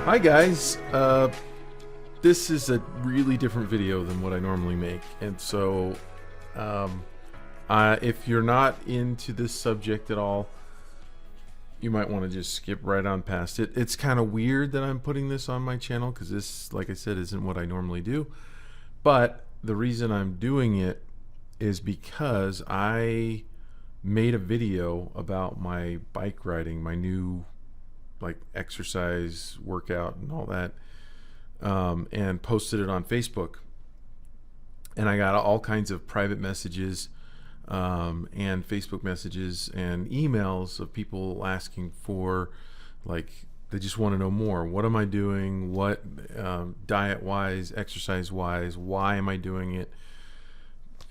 Hi guys, this is a really different video than what I normally make, and so if you're not into this subject at all, you might want to just skip right on past it. It's kind of weird that I'm putting this on my channel because this, like I said, isn't what I normally do, but the reason I'm doing it is because I made a video about my bike riding, my new exercise workout and all that, and posted it on Facebook, and I got all kinds of private messages and Facebook messages and emails of people asking for, they just want to know more. What am I doing? What diet wise, exercise wise, why am I doing it?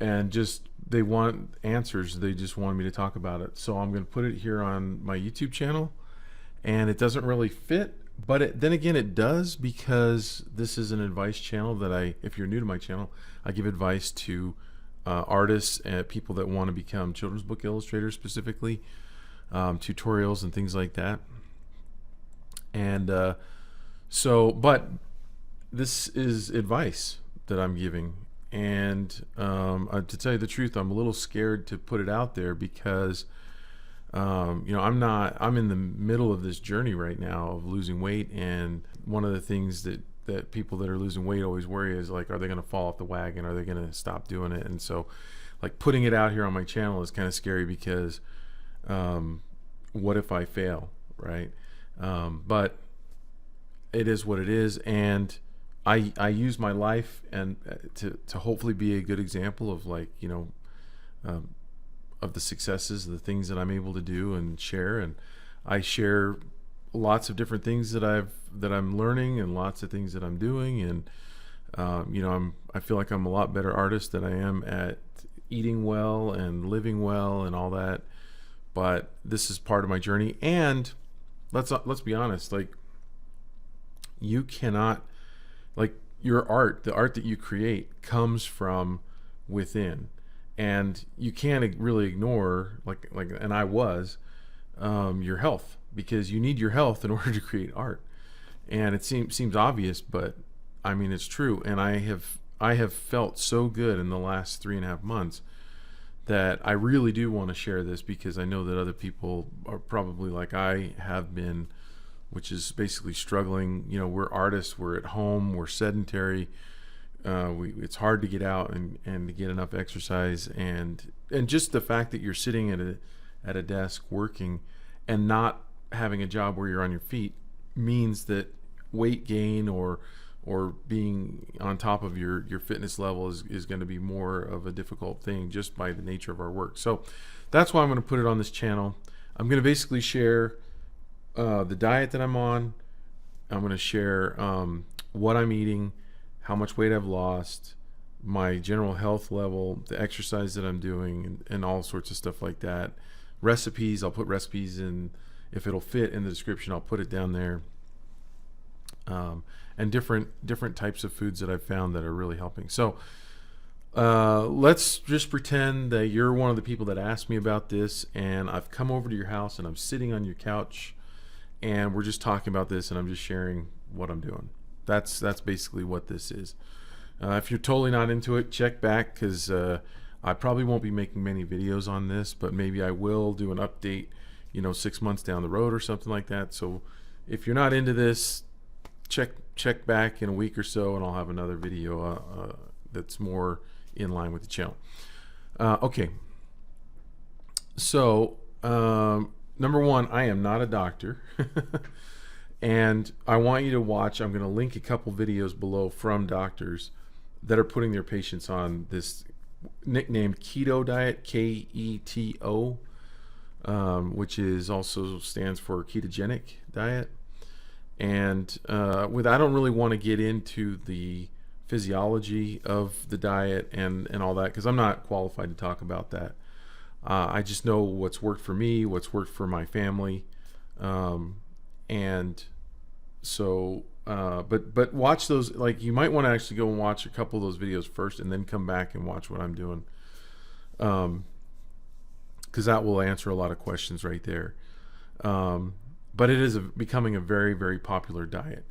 And just they want answers. They just want me to talk about it, so I'm going to put it here on my YouTube channel. And it doesn't really fit, but then again it does, because this is an advice channel that if you're new to my channel, I give advice to artists and people that want to become children's book illustrators, specifically tutorials and things like that. And but this is advice that I'm giving, and to tell you the truth, I'm a little scared to put it out there because I'm in the middle of this journey right now of losing weight, and one of the things that people that are losing weight always worry is, are they going to fall off the wagon? Are they going to stop doing it? And so putting it out here on my channel is kind of scary because what if I fail, right? But it is what it is, and I use my life and to hopefully be a good example of of the successes, the things that I'm able to do and share. And I share lots of different things that I'm learning, and lots of things that I'm doing. And I feel like I'm a lot better artist than I am at eating well and living well and all that. But this is part of my journey. And let's be honest, you cannot, your art, the art that you create, comes from within. And you can't really ignore, and I was, your health, because you need your health in order to create art. And it seems obvious, but I mean, it's true. And I have felt so good in the last 3.5 months that I really do want to share this, because I know that other people are probably like I have been, which is basically struggling. We're artists, we're at home, we're sedentary. It's hard to get out and to get enough exercise, and just the fact that you're sitting at a desk working and not having a job where you're on your feet means that weight gain or being on top of your fitness level is going to be more of a difficult thing, just by the nature of our work. So that's why I'm going to put it on this channel. I'm going to basically share the diet that I'm on. I'm going to share what I'm eating, how much weight I've lost, my general health level, the exercise that I'm doing, and all sorts of stuff like that. Recipes, I'll put recipes in. If it'll fit in the description, I'll put it down there. And different types of foods that I've found that are really helping. So let's just pretend that you're one of the people that asked me about this, and I've come over to your house and I'm sitting on your couch, and we're just talking about this, and I'm just sharing what I'm doing. That's basically what this is. If you're totally not into it, check back, because I probably won't be making many videos on this, but maybe I will do an update 6 months down the road or something like that. So if you're not into this, check back in a week or so, and I'll have another video that's more in line with the channel. Okay, so number one, I am not a doctor. And I want you to watch, I'm going to link a couple videos below from doctors that are putting their patients on this nicknamed keto diet, Keto, which is also stands for ketogenic diet. And I don't really want to get into the physiology of the diet and all that, because I'm not qualified to talk about that. I just know what's worked for me, what's worked for my family. And so but watch those. You might want to actually go and watch a couple of those videos first, and then come back and watch what I'm doing, because that will answer a lot of questions right there. But it is becoming a very, very popular diet.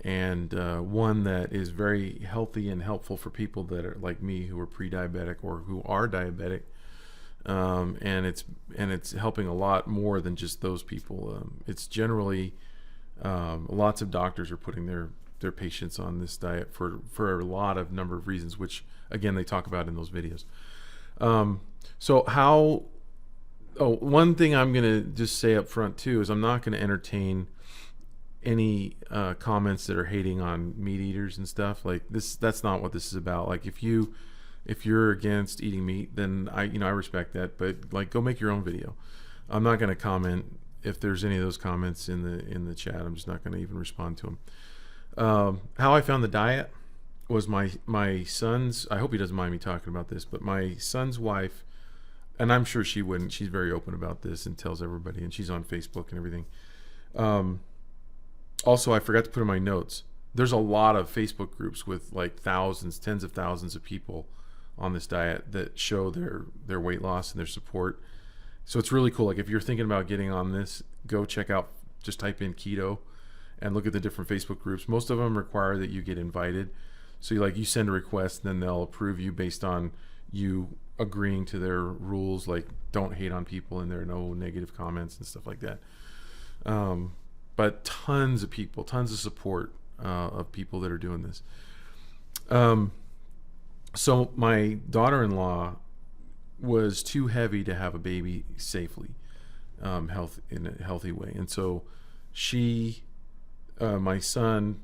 and one that is very healthy and helpful for people that are like me, who are pre-diabetic or who are diabetic. And it's helping a lot more than just those people. It's generally lots of doctors are putting their patients on this diet for a lot of number of reasons, which again they talk about in those videos. One thing I'm gonna just say up front too is I'm not gonna entertain any comments that are hating on meat eaters and stuff like this. That's not what this is about. Like if you're against eating meat, then I respect that, but like go make your own video. I'm not going to comment if there's any of those comments in the chat. I'm just not going to even respond to them. How I found the diet was my son's, I hope he doesn't mind me talking about this, but my son's wife, and I'm sure she wouldn't, she's very open about this and tells everybody, and she's on Facebook and everything. Also, I forgot to put in my notes, there's a lot of Facebook groups with like thousands, tens of thousands of people on this diet that show their weight loss and their support. So it's really cool. Like if you're thinking about getting on this, go check out, just type in keto and look at the different Facebook groups. Most of them require that you get invited. So you send a request, and then they'll approve you based on you agreeing to their rules, like don't hate on people and there are no negative comments and stuff like that. But tons of people, tons of support of people that are doing this. So my daughter-in-law was too heavy to have a baby safely, in a healthy way. And so my son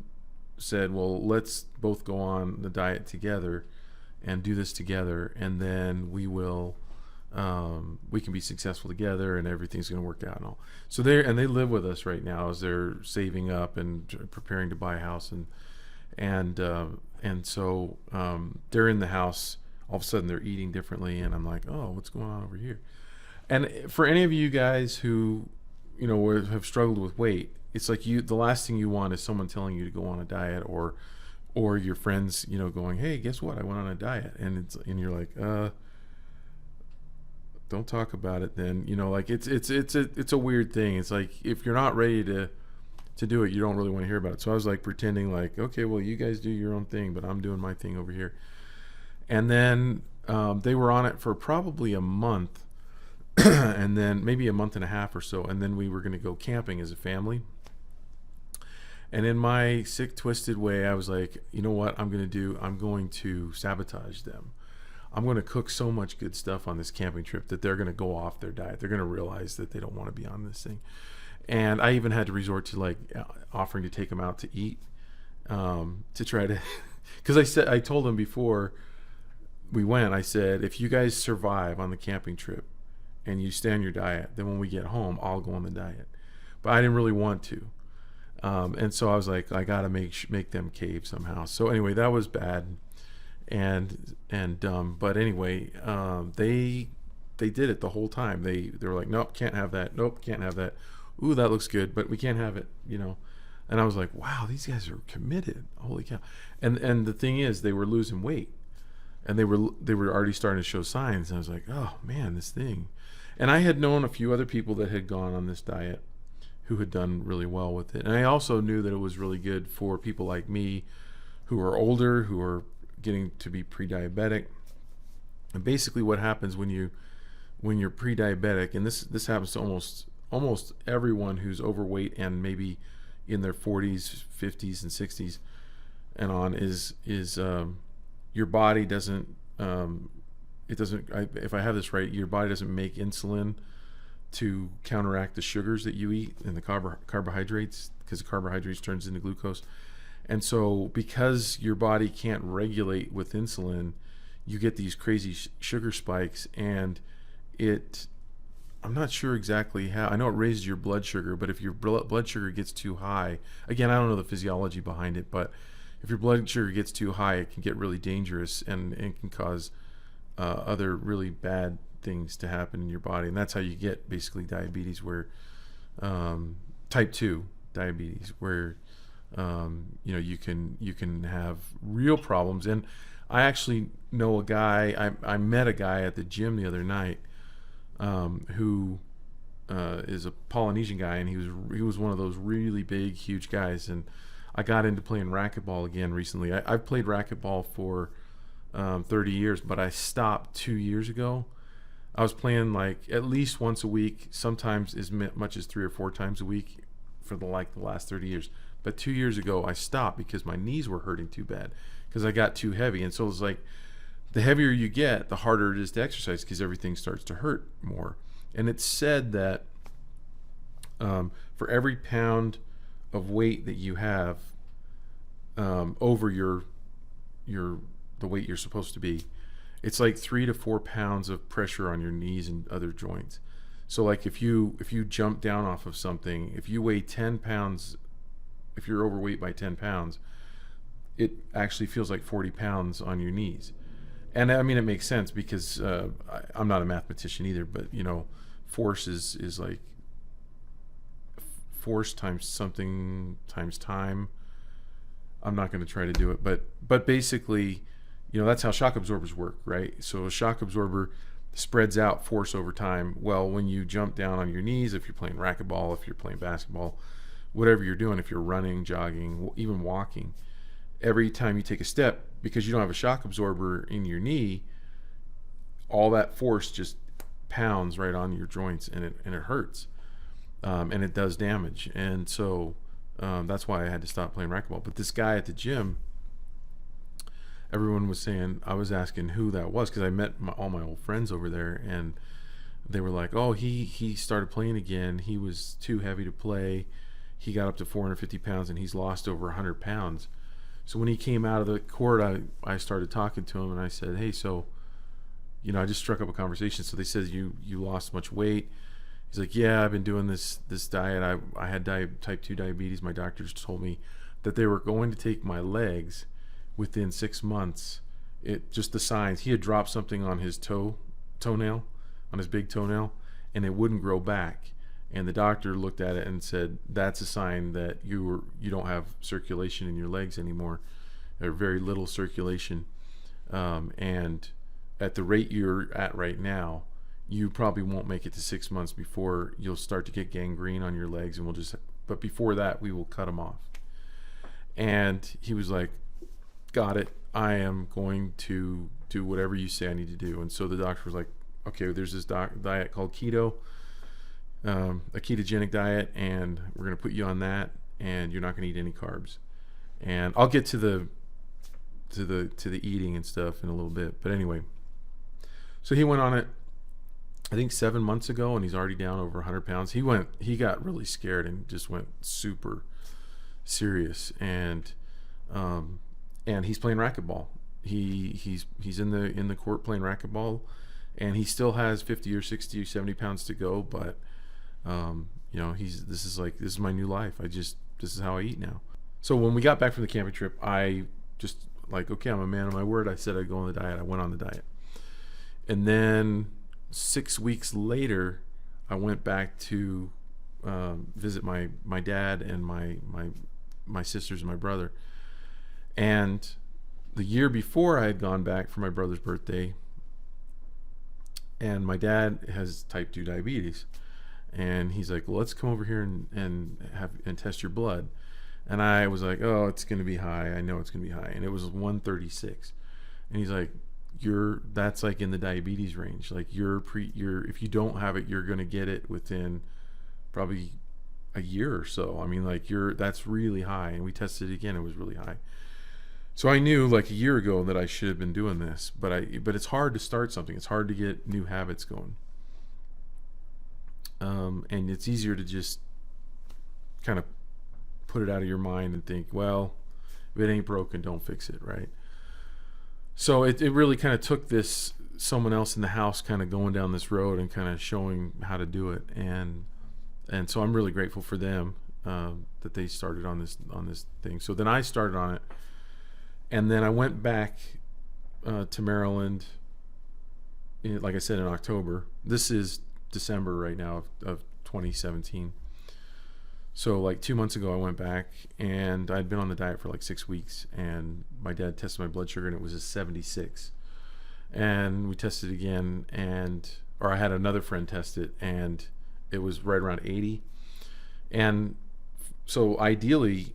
said, well, let's both go on the diet together and do this together. And then we can be successful together and everything's going to work out and all. So they live with us right now as they're saving up and preparing to buy a house. And so they're in the house. All of a sudden they're eating differently, and I'm like, oh, what's going on over here? And for any of you guys who have struggled with weight, it's like the last thing you want is someone telling you to go on a diet, or your friends going, hey, guess what, I went on a diet, and you're like, don't talk about it then. Like it's a weird thing. It's like if you're not ready to do it, you don't really want to hear about it. So I was like pretending like, okay, well, you guys do your own thing, but I'm doing my thing over here. And then they were on it for probably a month and then maybe a month and a half or so. And then we were going to go camping as a family. And in my sick, twisted way, I was like, you know what I'm going to do? I'm going to sabotage them. I'm going to cook so much good stuff on this camping trip that they're going to go off their diet. They're going to realize that they don't want to be on this thing. And I even had to resort to like offering to take them out to eat, to try to, because I told them before we went, I said, if you guys survive on the camping trip and you stay on your diet, then when we get home, I'll go on the diet. But I didn't really want to. And so I was like, I got to make them cave somehow. So anyway, that was bad. But anyway, they did it the whole time. They were like, nope, can't have that. Nope, can't have that. Ooh, that looks good, but we can't have it, And I was like, wow, these guys are committed. Holy cow. And the thing is, they were losing weight, and they were already starting to show signs. And I was like, oh man, this thing. And I had known a few other people that had gone on this diet who had done really well with it. And I also knew that it was really good for people like me who are older, who are getting to be pre-diabetic. And basically what happens when you're pre-diabetic, and this happens to almost everyone who's overweight and maybe in their 40s, 50s, and 60s and on, is your body doesn't, if I have this right, your body doesn't make insulin to counteract the sugars that you eat and the carbohydrates, because the carbohydrates turns into glucose. And so because your body can't regulate with insulin, you get these crazy sugar spikes, and I'm not sure exactly how. I know it raises your blood sugar, but if your blood sugar gets too high, again, I don't know the physiology behind it, but if your blood sugar gets too high, it can get really dangerous and can cause other really bad things to happen in your body. And that's how you get basically diabetes, where type 2 diabetes, where you can have real problems. And I actually know a guy, I met a guy at the gym the other night who is a Polynesian guy, and he was one of those really big, huge guys. And I got into playing racquetball again recently. I've played racquetball for 30 years, but I stopped 2 years ago. I was playing like at least once a week, sometimes as much as 3 or 4 times a week for the last 30 years. But 2 years ago, I stopped because my knees were hurting too bad because I got too heavy. And so it's like the heavier you get, the harder it is to exercise because everything starts to hurt more. And it's said that for every pound of weight that you have over the weight you're supposed to be, it's like 3 to 4 pounds of pressure on your knees and other joints. So like if you jump down off of something, if you weigh 10 pounds, if you're overweight by 10 pounds, it actually feels like 40 pounds on your knees. And I mean, it makes sense because I'm not a mathematician either, but force is like force times something times time. I'm not going to try to do it, but basically, that's how shock absorbers work, right? So a shock absorber spreads out force over time. Well, when you jump down on your knees, if you're playing racquetball, if you're playing basketball, whatever you're doing, if you're running, jogging, even walking, every time you take a step, because you don't have a shock absorber in your knee, all that force just pounds right on your joints, and it hurts, and it does damage. And so that's why I had to stop playing racquetball. But this guy at the gym, everyone was saying, I was asking who that was because I met all my old friends over there, and they were like, oh, he started playing again. He was too heavy to play. He got up to 450 pounds, and he's lost over 100 pounds. So when he came out of the court, I started talking to him, and I said, hey, so, I just struck up a conversation. So they said, you lost much weight. He's like, yeah, I've been doing this diet. I had type 2 diabetes. My doctors told me that they were going to take my legs within 6 months. Just the signs. He had dropped something on his toenail, on his big toenail, and it wouldn't grow back. And the doctor looked at it and said, that's a sign that you don't have circulation in your legs anymore, or very little circulation. And at the rate you're at right now, you probably won't make it to 6 months before you'll start to get gangrene on your legs, and but before that, we will cut them off. And he was like, got it. I am going to do whatever you say I need to do. And so the doctor was like, okay, there's this diet called keto, a ketogenic diet, and we're going to put you on that, and you're not going to eat any carbs. And I'll get to the eating and stuff in a little bit. But anyway, so he went on it, I think 7 months ago, and he's already down over 100 pounds. He got really scared and just went super serious. And he's playing racquetball. He's in the court playing racquetball, and he still has 50 or 60 or 70 pounds to go. But this is my new life. This is how I eat now. So when we got back from the camping trip, I just like, okay, I'm a man of my word. I said I'd go on the diet. I went on the diet, and then 6 weeks later, I went back to visit my dad and my sisters and my brother. And the year before, I had gone back for my brother's birthday, and my dad has type 2 diabetes, and he's like, well, let's come over here and test your blood. And I was like, oh, it's going to be high. I know it's going to be high. And it was 136. And he's like, that's like in the diabetes range. Like if you don't have it, you're going to get it within probably a year or so. I mean, like that's really high. And we tested it again. It was really high. So I knew like a year ago that I should have been doing this, but it's hard to start something. It's hard to get new habits going. And it's easier to just kind of put it out of your mind and think, well, if it ain't broken, don't fix it, right? So it really kind of took someone else in the house kind of going down this road and kind of showing how to do it. And so I'm really grateful for them that they started on this thing. So then I started on it, and then I went back to Maryland, like I said, in October. This is December right now of 2017. So like 2 months ago, I went back, and I'd been on the diet for like 6 weeks, and my dad tested my blood sugar, and it was a 76. And we tested again, or I had another friend test it, and it was right around 80. And so ideally,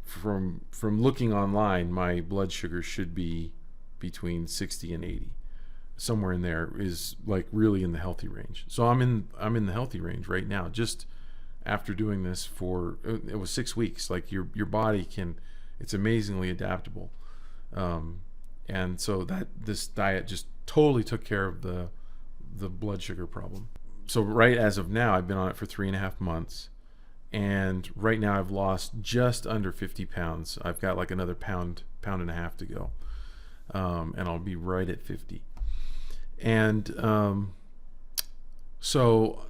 from looking online, my blood sugar should be between 60 and 80. Somewhere in there is like really in the healthy range. So I'm in the healthy range right now, just after doing this for, it was 6 weeks. Like your body it's amazingly adaptable. And so this diet just totally took care of the blood sugar problem. So right as of now, I've been on it for 3.5 months. And right now I've lost just under 50 pounds. I've got like another pound and a half to go. And I'll be right at 50. And so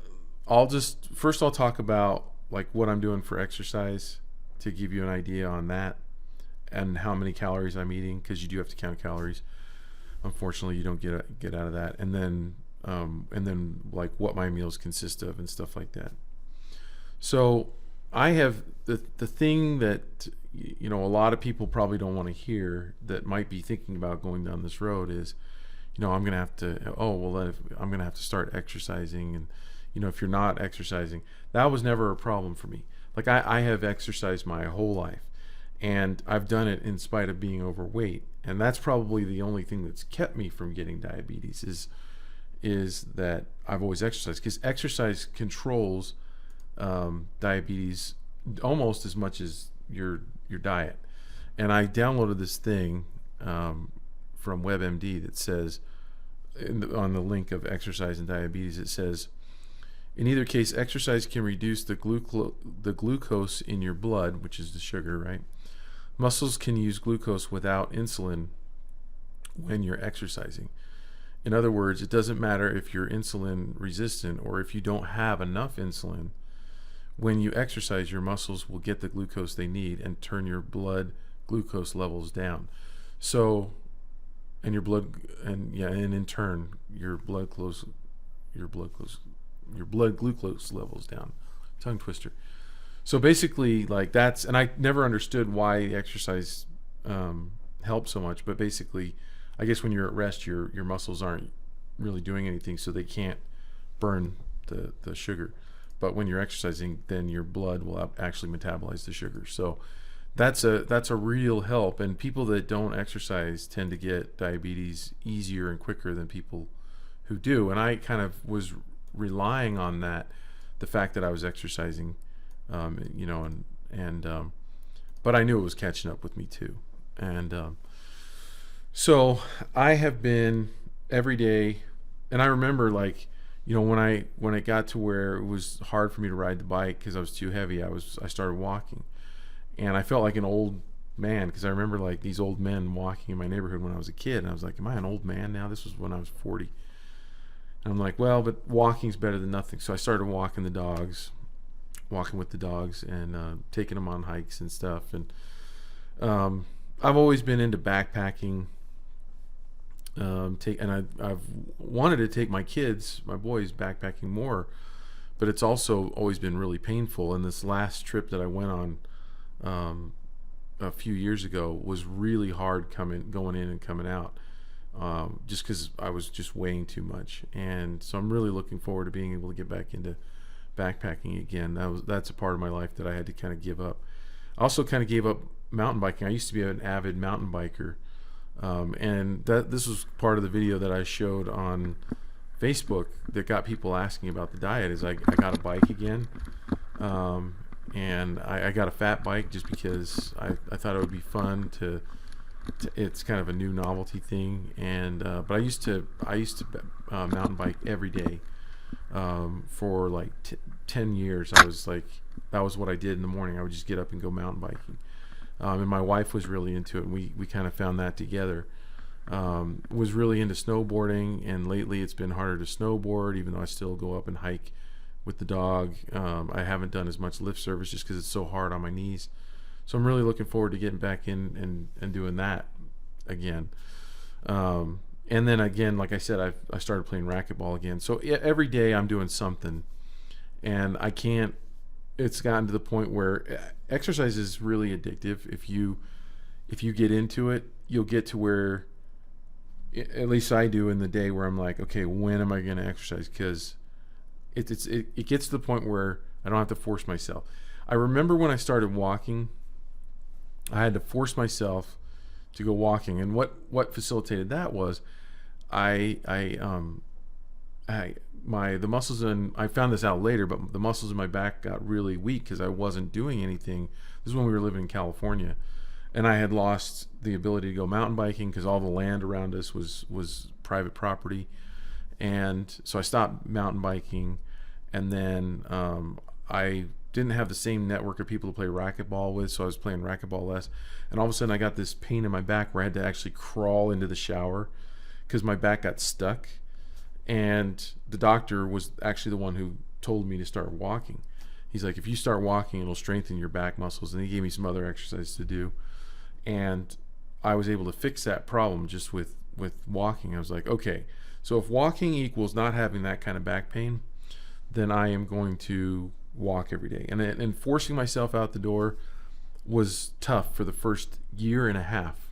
I'll talk about like what I'm doing for exercise to give you an idea on that, and how many calories I'm eating, because you do have to count calories. Unfortunately, you don't get out of that. And then like what my meals consist of and stuff like that. So I have the thing that, you know, a lot of people probably don't want to hear, that might be thinking about going down this road, is, you know, I'm going to have to start exercising. And, you know, if you're not exercising, that was never a problem for me. Like I have exercised my whole life, and I've done it in spite of being overweight. And that's probably the only thing that's kept me from getting diabetes is that I've always exercised, because exercise controls diabetes almost as much as your diet. And I downloaded this thing from WebMD that says, on the link of exercise and diabetes, it says, in either case, exercise can reduce the glucose in your blood, which is the sugar, right? Muscles can use glucose without insulin when you're exercising. In other words, it doesn't matter if you're insulin resistant or if you don't have enough insulin. When you exercise, your muscles will get the glucose they need and turn your blood glucose levels down. So, and in turn, your blood glucose levels down. Tongue twister. So basically, like that's, and I never understood why exercise helps so much, but basically, I guess when you're at rest, your muscles aren't really doing anything, so they can't burn the sugar. But when you're exercising, then your blood will actually metabolize the sugar. So that's a real help. And people that don't exercise tend to get diabetes easier and quicker than people who do. And I kind of was relying on that, the fact that I was exercising, you know, but I knew it was catching up with me too. And so I have been every day, and I remember, like, you know, when it got to where it was hard for me to ride the bike because I was too heavy, I started walking, and I felt like an old man, because I remember like these old men walking in my neighborhood when I was a kid, and I was like, am I an old man now? This was when I was 40. And I'm like, well, but walking's better than nothing. So I started walking with the dogs, and taking them on hikes and stuff. And I've always been into backpacking. I've wanted to take my boys backpacking more, but it's also always been really painful. And this last trip that I went on a few years ago was really hard going in and coming out, just because I was just weighing too much. And so I'm really looking forward to being able to get back into backpacking again. That's a part of my life that I had to kind of give up. I also kind of gave up mountain biking. I used to be an avid mountain biker. And this was part of the video that I showed on Facebook that got people asking about the diet. Is I got a bike again, and I got a fat bike just because I thought it would be fun to it's kind of a new novelty thing. And but I used to mountain bike every day for like 10 years. I was like, that was what I did in the morning. I would just get up and go mountain biking. And my wife was really into it, and we kind of found that together. Was really into snowboarding, and lately it's been harder to snowboard, even though I still go up and hike with the dog. I haven't done as much lift service just because it's so hard on my knees. So I'm really looking forward to getting back in and doing that again. And then again, like I said, I started playing racquetball again. So every day I'm doing something, and it's gotten to the point where exercise is really addictive. If you get into it, you'll get to where, at least I do in the day, where I'm like, okay, when am I going to exercise? Because it gets to the point where I don't have to force myself. I remember when I started walking, I had to force myself to go walking. And what facilitated that was the muscles in, I found this out later, but the muscles in my back got really weak because I wasn't doing anything. This is when we were living in California, and I had lost the ability to go mountain biking because all the land around us was private property. And so I stopped mountain biking, and then I didn't have the same network of people to play racquetball with, so I was playing racquetball less. And all of a sudden I got this pain in my back where I had to actually crawl into the shower because my back got stuck. And the doctor was actually the one who told me to start walking. He's like, if you start walking, it'll strengthen your back muscles. And he gave me some other exercises to do. And I was able to fix that problem just with walking. I was like, okay, so if walking equals not having that kind of back pain, then I am going to walk every day. And forcing myself out the door was tough for the first year and a half.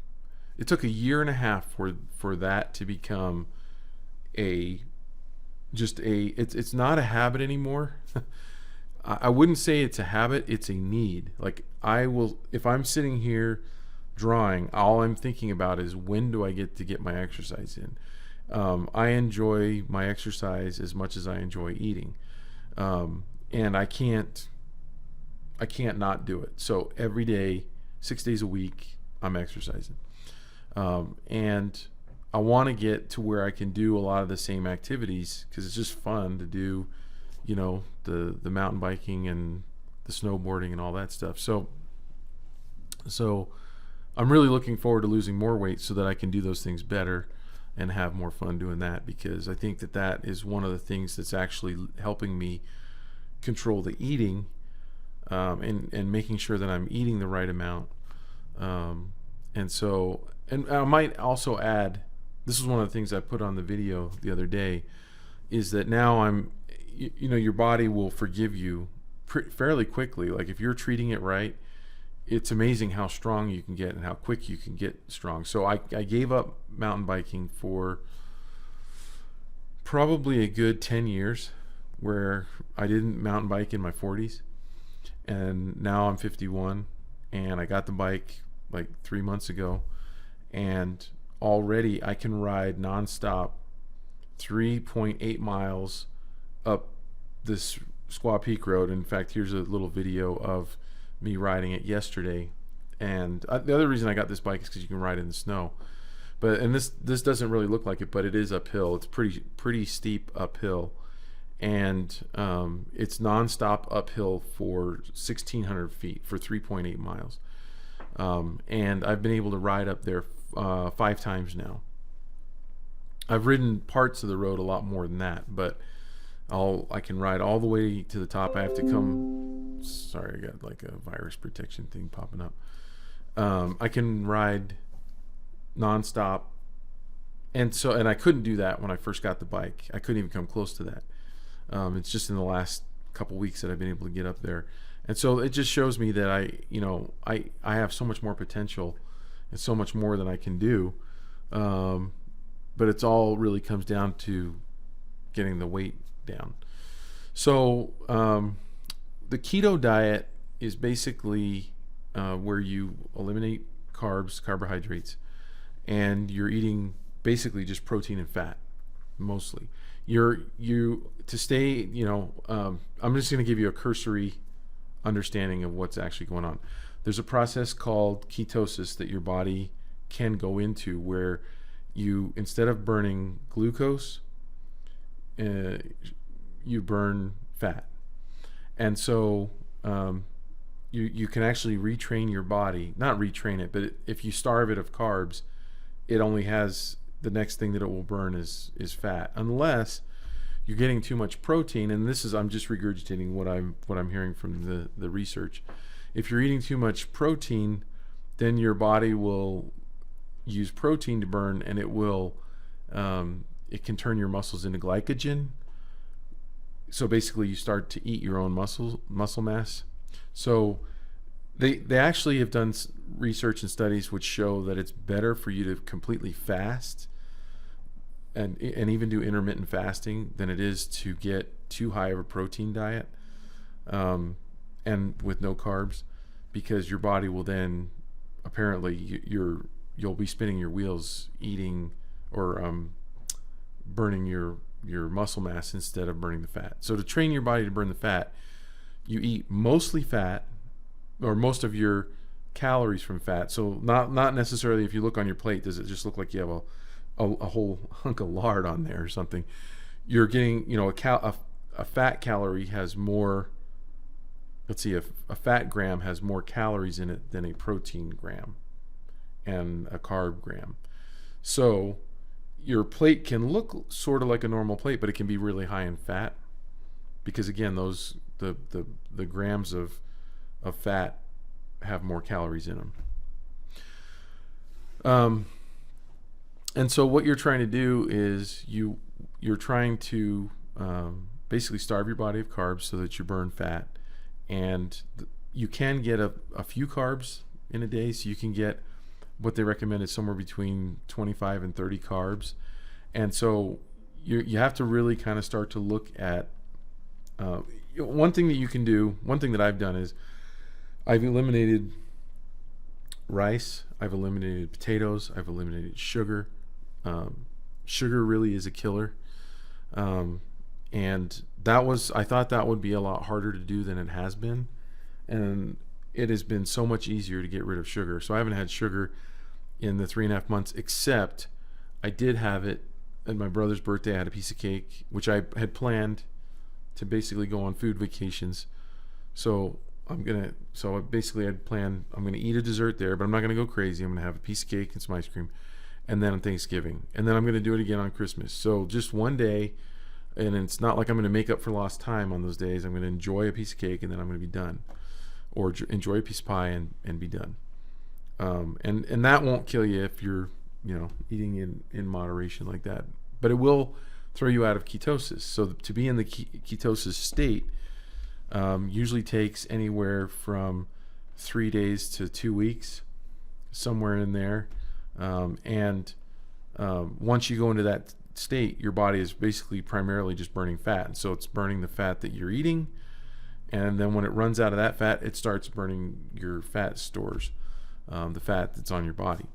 It took a year and a half for that to become it's not a habit anymore. I wouldn't say it's a habit, it's a need. Like, if I'm sitting here drawing, all I'm thinking about is, when do I get my exercise in? I enjoy my exercise as much as I enjoy eating. And I can't not do it. So every day, 6 days a week, I'm exercising. And I want to get to where I can do a lot of the same activities because it's just fun to do, the mountain biking and the snowboarding and all that stuff. So I'm really looking forward to losing more weight so that I can do those things better and have more fun doing that, because I think that is one of the things that's actually helping me control the eating, and making sure that I'm eating the right amount. And I might also add, this is one of the things I put on the video the other day, is that now your body will forgive you fairly quickly. Like, if you're treating it right, it's amazing how strong you can get and how quick you can get strong. So I gave up mountain biking for probably a good 10 years, where I didn't mountain bike in my 40s. And now I'm 51, and I got the bike like 3 months ago, and already I can ride nonstop 3.8 miles up this Squaw Peak Road. In fact, here's a little video of me riding it yesterday. And the other reason I got this bike is because you can ride in the snow. And this doesn't really look like it, but it is uphill. It's pretty steep uphill, and it's nonstop uphill for 1,600 feet for 3.8 miles. And I've been able to ride up there 5 times now. I've ridden parts of the road a lot more than that, but I can ride all the way to the top. I have to come. Sorry, I got like a virus protection thing popping up. I can ride nonstop, and I couldn't do that when I first got the bike. I couldn't even come close to that. It's just in the last couple weeks that I've been able to get up there, and so it just shows me that I have so much more potential and so much more than I can do. But it's all really comes down to getting the weight down. So the keto diet is basically where you eliminate carbohydrates, and you're eating basically just protein and fat mostly. I'm just going to give you a cursory understanding of what's actually going on. There's a process called ketosis that your body can go into, where you, instead of burning glucose, you burn fat. And so you can actually retrain your body, not retrain it, but if you starve it of carbs, it only has, the next thing that it will burn is fat, unless you're getting too much protein. And I'm just regurgitating what I'm hearing from the research. If you're eating too much protein, then your body will use protein to burn, and it can turn your muscles into glycogen. So basically, you start to eat your own muscle mass. So they actually have done research and studies which show that it's better for you to completely fast and even do intermittent fasting than it is to get too high of a protein diet, and with no carbs, because your body will then apparently you'll be spinning your wheels eating or burning your muscle mass instead of burning the fat. So to train your body to burn the fat, you eat mostly fat, or most of your calories from fat. So not necessarily, if you look on your plate, does it just look like you have a whole hunk of lard on there or something. You're getting, a fat calorie has more, let's see, a fat gram has more calories in it than a protein gram and a carb gram. So your plate can look sort of like a normal plate, but it can be really high in fat, because again, the grams of fat have more calories in them. And so what you're trying to do is you're trying to basically starve your body of carbs so that you burn fat. And you can get a few carbs in a day. So you can get, what they recommend is somewhere between 25 and 30 carbs. And so you have to really kind of start to look at one thing that you can do. One thing that I've done is I've eliminated rice, I've eliminated potatoes, I've eliminated sugar. Sugar really is a killer. And I thought that would be a lot harder to do than it has been. And it has been so much easier to get rid of sugar. So I haven't had sugar in the 3.5 months, except I did have it at my brother's birthday. I had a piece of cake, which I had planned to basically go on food vacations. So basically I'd planned, I'm going to eat a dessert there, but I'm not going to go crazy. I'm going to have a piece of cake and some ice cream, and then on Thanksgiving, and then I'm going to do it again on Christmas. So just one day, and it's not like I'm going to make up for lost time on those days. I'm going to enjoy a piece of cake, and then I'm going to be done, or enjoy a piece of pie and be done. And that won't kill you if you're eating in moderation like that, but it will throw you out of ketosis. So to be in the ketosis state usually takes anywhere from 3 days to 2 weeks, somewhere in there. And once you go into that state, your body is basically primarily just burning fat. And so it's burning the fat that you're eating. And then when it runs out of that fat, it starts burning your fat stores, the fat that's on your body.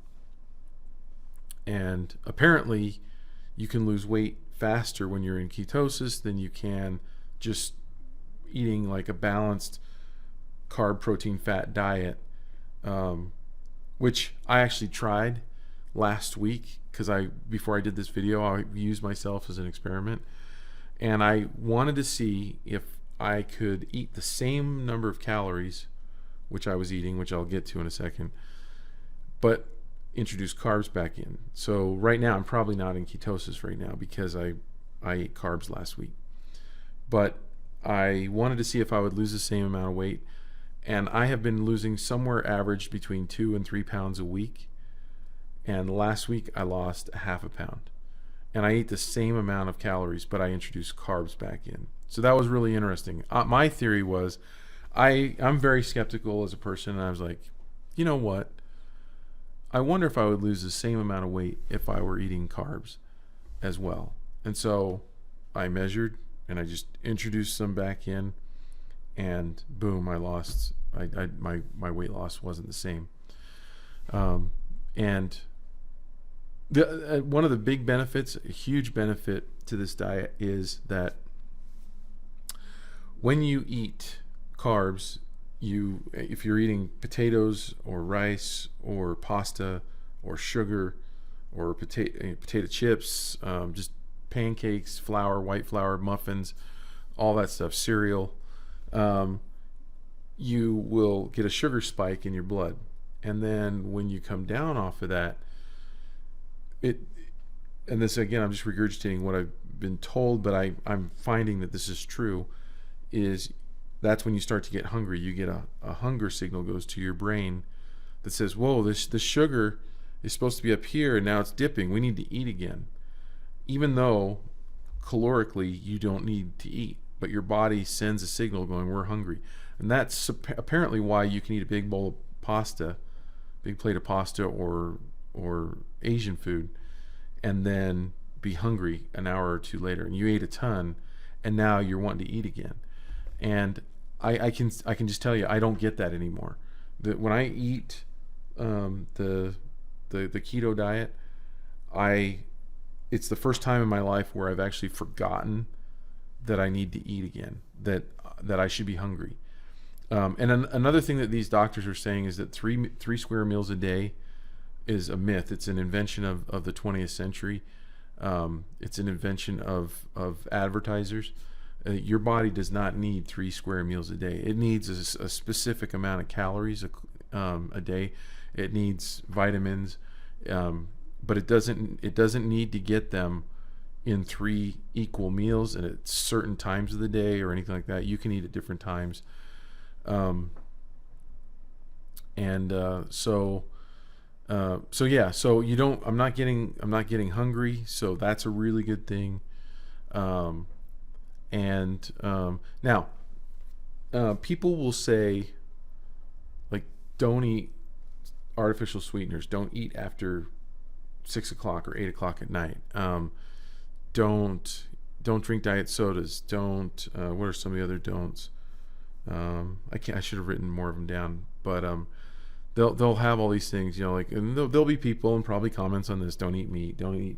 And apparently you can lose weight faster when you're in ketosis than you can just eating like a balanced carb, protein, fat diet, which I actually tried last week, because before I did this video, I used myself as an experiment, and I wanted to see if I could eat the same number of calories which I was eating, which I'll get to in a second, but introduce carbs back in. So right now I'm probably not in ketosis right now because I ate carbs last week, but I wanted to see if I would lose the same amount of weight, and I have been losing somewhere average between 2 and 3 pounds a week. And last week I lost 0.5 pound, and I ate the same amount of calories, but I introduced carbs back in. So that was really interesting. My theory was, I'm very skeptical as a person, and I was like, you know what? I wonder if I would lose the same amount of weight if I were eating carbs as well. And so I measured, and I just introduced some back in, and boom, my weight loss wasn't the same. And one of the big benefits, a huge benefit to this diet, is that when you eat carbs, if you're eating potatoes or rice or pasta or sugar or potato chips, just pancakes, flour, white flour, muffins, all that stuff, cereal, you will get a sugar spike in your blood. And then when you come down off of that, and this again, I'm just regurgitating what I've been told, but I'm finding that this is true, is that's when you start to get hungry. You get a hunger signal goes to your brain that says, whoa, this sugar is supposed to be up here, and now it's dipping. We need to eat again. Even though calorically you don't need to eat, but your body sends a signal going, we're hungry. And that's apparently why you can eat a big bowl of pasta, big plate of pasta or Asian food, and then be hungry an hour or two later. And you ate a ton, and now you're wanting to eat again. And I can just tell you, I don't get that anymore. That when I eat the keto diet, it's the first time in my life where I've actually forgotten that I need to eat again, that I should be hungry. Another thing that these doctors are saying is that three square meals a day is a myth. It's an invention of the 20th century. It's an invention of advertisers. Your body does not need 3 square meals a day. It needs a specific amount of calories a day. It needs vitamins, but it doesn't need to get them in 3 equal meals and at certain times of the day or anything like that. You can eat at different times. So yeah, so I'm not getting hungry, so that's a really good thing. Now, people will say, like, don't eat artificial sweeteners, don't eat after 6 o'clock or 8 o'clock at night. Don't drink diet sodas. What are some of the other don'ts? I should have written more of them down, but they'll have all these things, like, and there'll be people and probably comments on this. Don't eat meat. Don't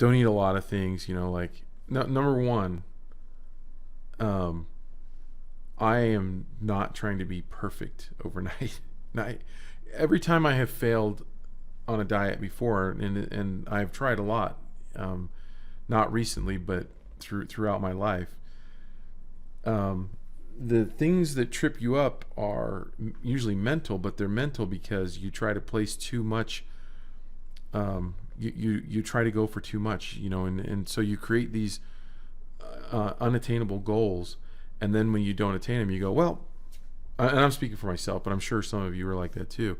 eat a lot of things. Like, number one, I am not trying to be perfect overnight. Every time I have failed on a diet before, and I've tried a lot, not recently, but throughout my life. The things that trip you up are usually mental, but they're mental because you try to place too much. You try to go for too much, and so you create these unattainable goals, and then when you don't attain them, you go, well, and I'm speaking for myself, but I'm sure some of you are like that too.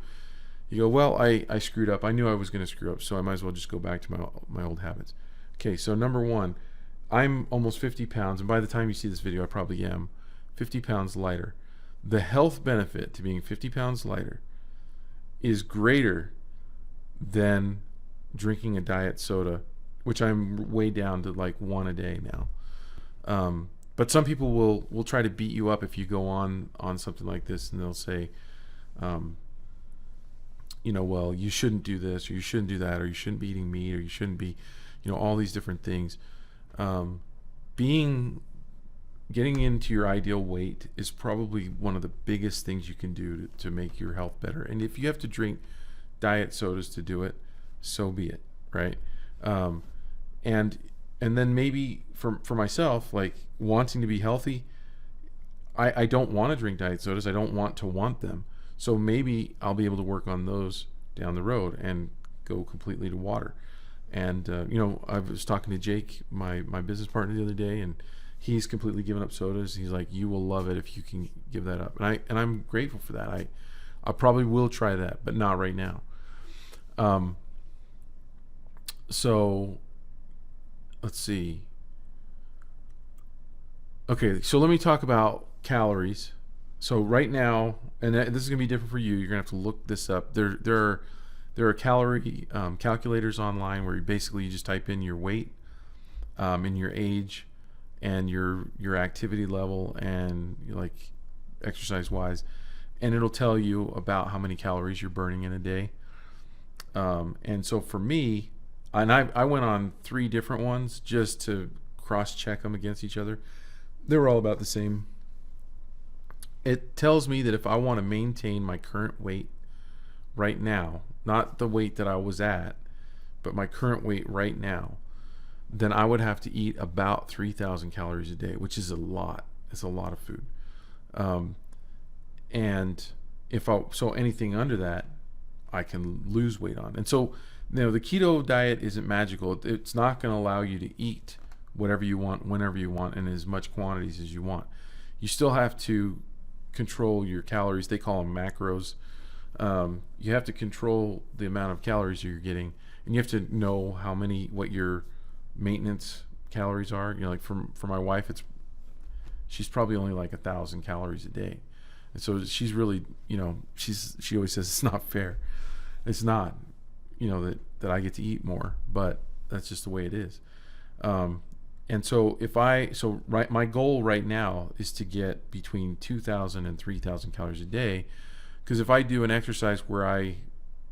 You go, well, I screwed up. I knew I was going to screw up, so I might as well just go back to my old habits. Okay, so number one, I'm almost 50 pounds, and by the time you see this video, I probably am 50 pounds lighter. The health benefit to being 50 pounds lighter is greater than drinking a diet soda, which I'm way down to like 1 a day now. But some people will try to beat you up if you go on something like this, and they'll say, well, you shouldn't do this, or you shouldn't do that, or you shouldn't be eating meat, or you shouldn't be, all these different things. Getting into your ideal weight is probably one of the biggest things you can do to make your health better. And if you have to drink diet sodas to do it, so be it, right? And then maybe for myself, like, wanting to be healthy, I don't want to drink diet sodas. I don't want to want them. So maybe I'll be able to work on those down the road and go completely to water. And I was talking to Jake, my business partner, the other day, and he's completely given up sodas. He's like, you will love it if you can give that up. And I'm grateful for that. I probably will try that, but not right now. So let's see. Okay, so let me talk about calories. So right now, and this is gonna be different for you. You're gonna have to look this up. There are calorie calculators online where you just type in your weight, and your age, and your activity level, and like exercise wise, and it'll tell you about how many calories you're burning in a day. And so for me, and I went on 3 different ones just to cross check them against each other. They were all about the same. It tells me that if I want to maintain my current weight right now, not the weight that I was at, but my current weight right now, then I would have to eat about 3,000 calories a day, which is a lot. It's a lot of food. And so anything under that, I can lose weight on. And so, the keto diet isn't magical. It's not going to allow you to eat whatever you want, whenever you want, and as much quantities as you want. You still have to control your calories. They call them macros. You have to control the amount of calories you're getting, and you have to know what your maintenance calories are. Like for my wife, she's probably only like 1,000 calories a day, and so she's really, she always says it's not fair. It's not, that I get to eat more, but that's just the way it is. And so my goal right now is to get between 2,000 and 3,000 calories a day, Because if I do an exercise where I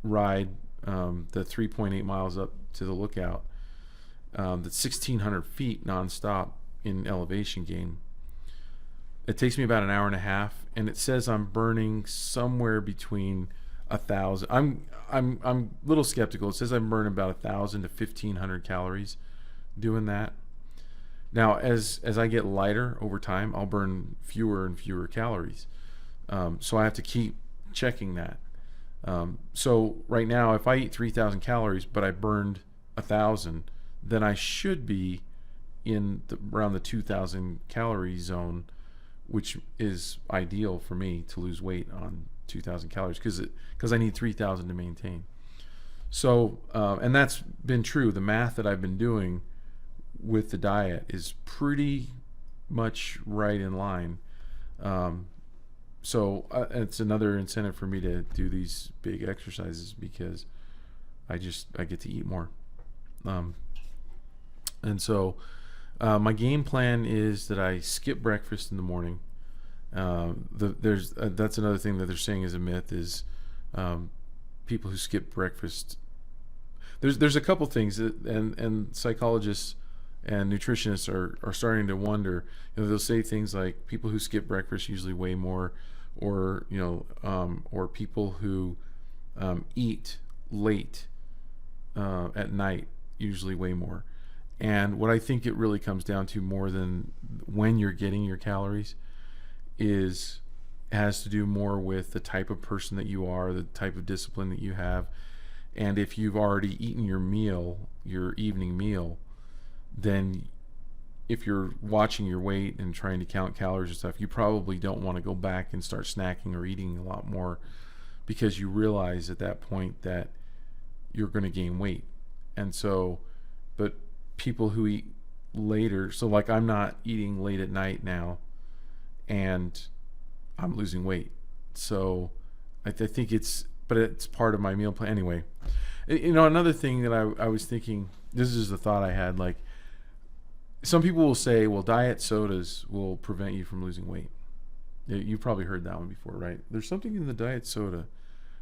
ride the 3.8 miles up to the lookout, that's 1,600 feet nonstop in elevation gain, it takes me about an hour and a half, and it says I'm burning somewhere between 1,000. I'm a little skeptical. It says I'm burning about 1,000 to 1,500 calories doing that. Now, as I get lighter over time, I'll burn fewer and fewer calories. So I have to keep checking that. So right now, if I eat 3,000 calories, but I burned 1,000, then I should be in around the 2,000 calorie zone, which is ideal for me to lose weight on 2,000 calories because I need 3,000 to maintain. So, and that's been true. The math that I've been doing with the diet is pretty much right in line. So it's another incentive for me to do these big exercises because I get to eat more. And so my game plan is that I skip breakfast in the morning. That's another thing that they're saying is a myth is people who skip breakfast. There's a couple things that, and psychologists and nutritionists are starting to wonder. They'll say things like people who skip breakfast usually weigh more, or or people who eat late at night usually weigh more. And what I think it really comes down to more than when you're getting your calories has to do more with the type of person that you are, the type of discipline that you have. And if you've already eaten your meal, your evening meal, then if you're watching your weight and trying to count calories and stuff, you probably don't want to go back and start snacking or eating a lot more, because you realize at that point that you're going to gain weight. And so, but people who eat later, so like I'm not eating late at night now, and I'm losing weight. So I think it's part of my meal plan anyway. Another thing that I was thinking, this is the thought I had, like some people will say, well, diet sodas will prevent you from losing weight. You've probably heard that one before, right? There's something in the diet soda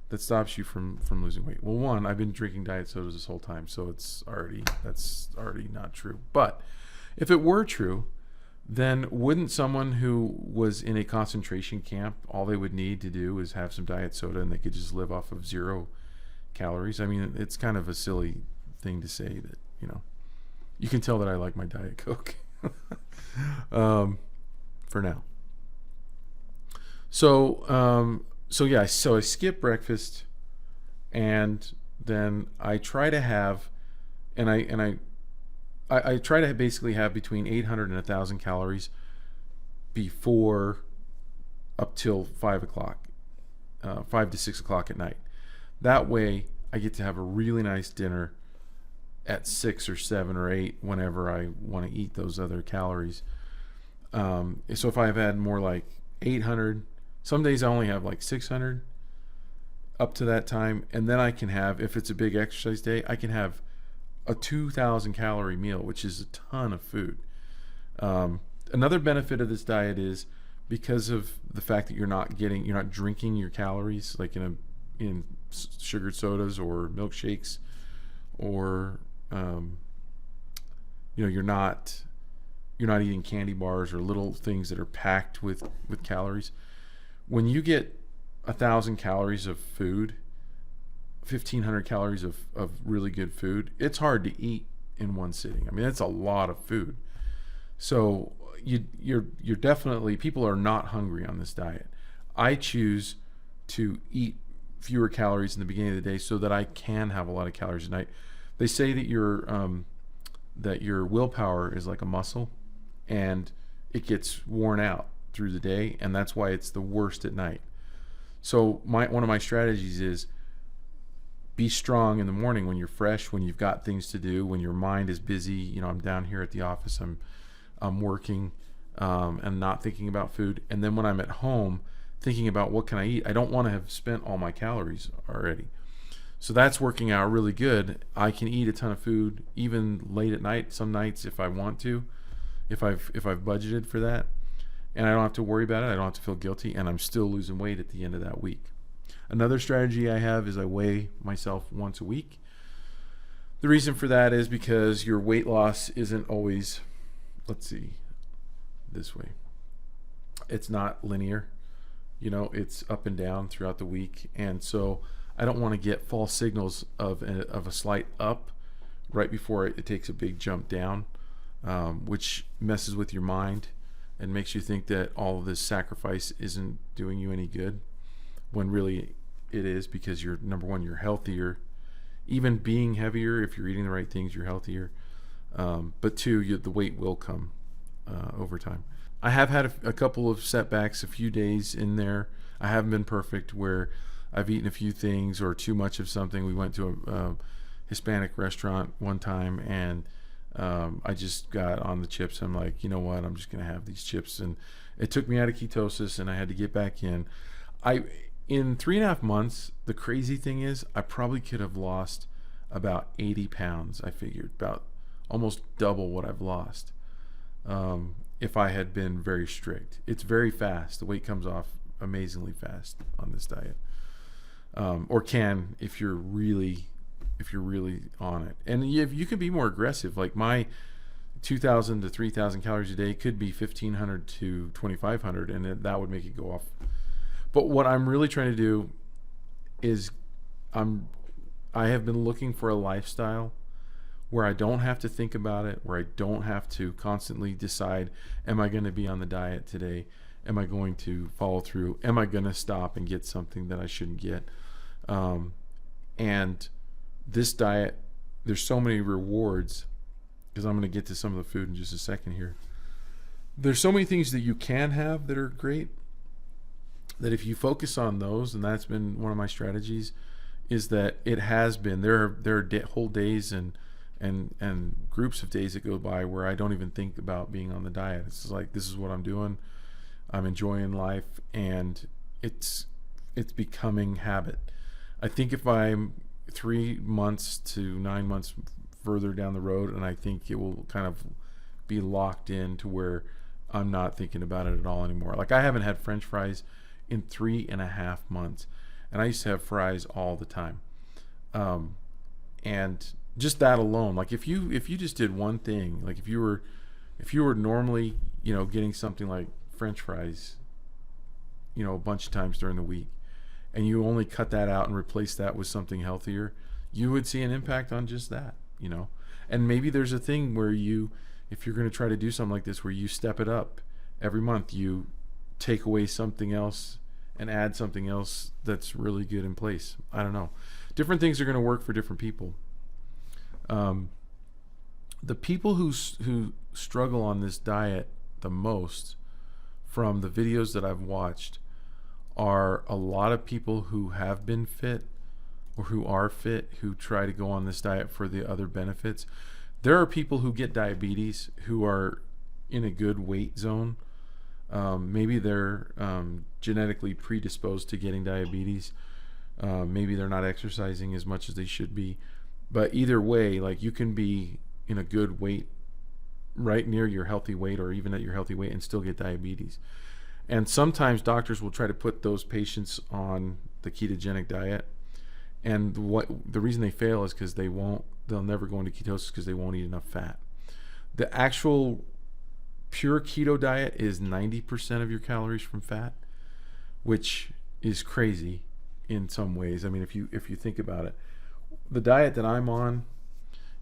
that stops you from losing weight. Well, one, I've been drinking diet sodas this whole time, so that's already not true. But if it were true, then wouldn't someone who was in a concentration camp, all they would need to do is have some diet soda and they could just live off of 0 calories? I mean, it's kind of a silly thing to say that, you can tell that I like my Diet Coke for now. So I skip breakfast, and then I try to have, I try to basically have between 800 and 1,000 calories before up till 5 to 6 o'clock at night. That way I get to have a really nice dinner at 6 or 7 or 8 whenever I want to eat those other calories. So if I've had more like 800, some days I only have like 600 up to that time, and then I can have, if it's a big exercise day, I can have a 2,000 calorie meal, which is a ton of food. Another benefit of this diet is because of the fact that you're not drinking your calories like in sugared sodas or milkshakes, or you're not eating candy bars or little things that are packed with calories. When you get 1,000 calories of food, 1,500 calories of really good food, it's hard to eat in one sitting. I mean, that's a lot of food. So you're definitely, people are not hungry on this diet. I choose to eat fewer calories in the beginning of the day so that I can have a lot of calories at night. They say that your willpower is like a muscle, and it gets worn out through the day, and that's why it's the worst at night. So one of my strategies is be strong in the morning when you're fresh, when you've got things to do, when your mind is busy. I'm down here at the office, I'm working and not thinking about food. And then when I'm at home thinking about what can I eat, I don't want to have spent all my calories already. So that's working out really good. I can eat a ton of food even late at night, some nights if I want to, if I've budgeted for that, and I don't have to worry about it. I don't have to feel guilty, and I'm still losing weight at the end of that week. Another strategy I have is I weigh myself once a week. The reason for that is because your weight loss isn't always, let's see, this way. It's not linear. It's up and down throughout the week. And so I don't want to get false signals of a slight up right before it takes a big jump down, which messes with your mind and makes you think that all of this sacrifice isn't doing you any good, when really it is, because you're, number one, you're healthier. Even being heavier, if you're eating the right things, you're healthier. But two, the weight will come over time. I have had a couple of setbacks, a few days in there. I haven't been perfect, where I've eaten a few things or too much of something. We went to a Hispanic restaurant one time, and I just got on the chips. I'm like, you know what? I'm just going to have these chips. And it took me out of ketosis, and I had to get back in. In 3.5 months, the crazy thing is I probably could have lost about 80 pounds, I figured, about almost double what I've lost, if I had been very strict. It's very fast. The weight comes off amazingly fast on this diet, or can if you're really on it. And you can be more aggressive. Like my 2,000 to 3,000 calories a day could be 1,500 to 2,500, and that would make it go off. But what I'm really trying to do is I have been looking for a lifestyle where I don't have to think about it, where I don't have to constantly decide, am I going to be on the diet today? Am I going to follow through? Am I going to stop and get something that I shouldn't get? And this diet, there's so many rewards, because I'm going to get to some of the food in just a second here. There's so many things that you can have that are great, that if you focus on those, and that's been one of my strategies, is that it has been, there are whole days and groups of days that go by where I don't even think about being on the diet. It's just like, this is what I'm doing. I'm enjoying life, and it's becoming habit. I think if I'm 3 months to 9 months further down the road, and I think it will kind of be locked in to where I'm not thinking about it at all anymore. Like, I haven't had French fries in 3.5 months, and I used to have fries all the time. And just that alone, like if you just did one thing, like if you were normally, getting something like French fries, a bunch of times during the week, and you only cut that out and replace that with something healthier, you would see an impact on just that, And maybe there's a thing where if you're going to try to do something like this, where you step it up every month, you take away something else and add something else that's really good in place. I don't know. Different things are going to work for different people. The people who struggle on this diet the most, from the videos that I've watched, are a lot of people who have been fit or who are fit, who try to go on this diet for the other benefits. There are people who get diabetes who are in a good weight zone. Maybe they're genetically predisposed to getting diabetes. Maybe they're not exercising as much as they should be. But either way, like, you can be in a good weight, right near your healthy weight, or even at your healthy weight, and still get diabetes. And sometimes doctors will try to put those patients on the ketogenic diet. And the reason they fail is because they'll never go into ketosis because they won't eat enough fat. The actual pure keto diet is 90% of your calories from fat, which is crazy in some ways. I mean, if you think about it, the diet that I'm on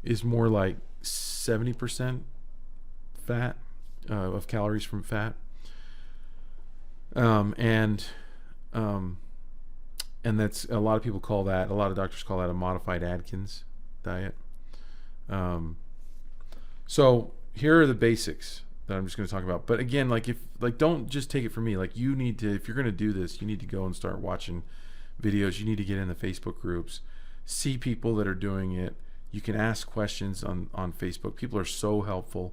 is more like 70% fat, of calories from fat, and that's, a lot of people call that, a lot of doctors call that a modified Atkins diet. So here are the basics that I'm just going to talk about. But again, don't just take it from me. Like, you need to, if you're going to do this, you need to go and start watching videos. You need to get in the Facebook groups, see people that are doing it. You can ask questions on Facebook. People are so helpful.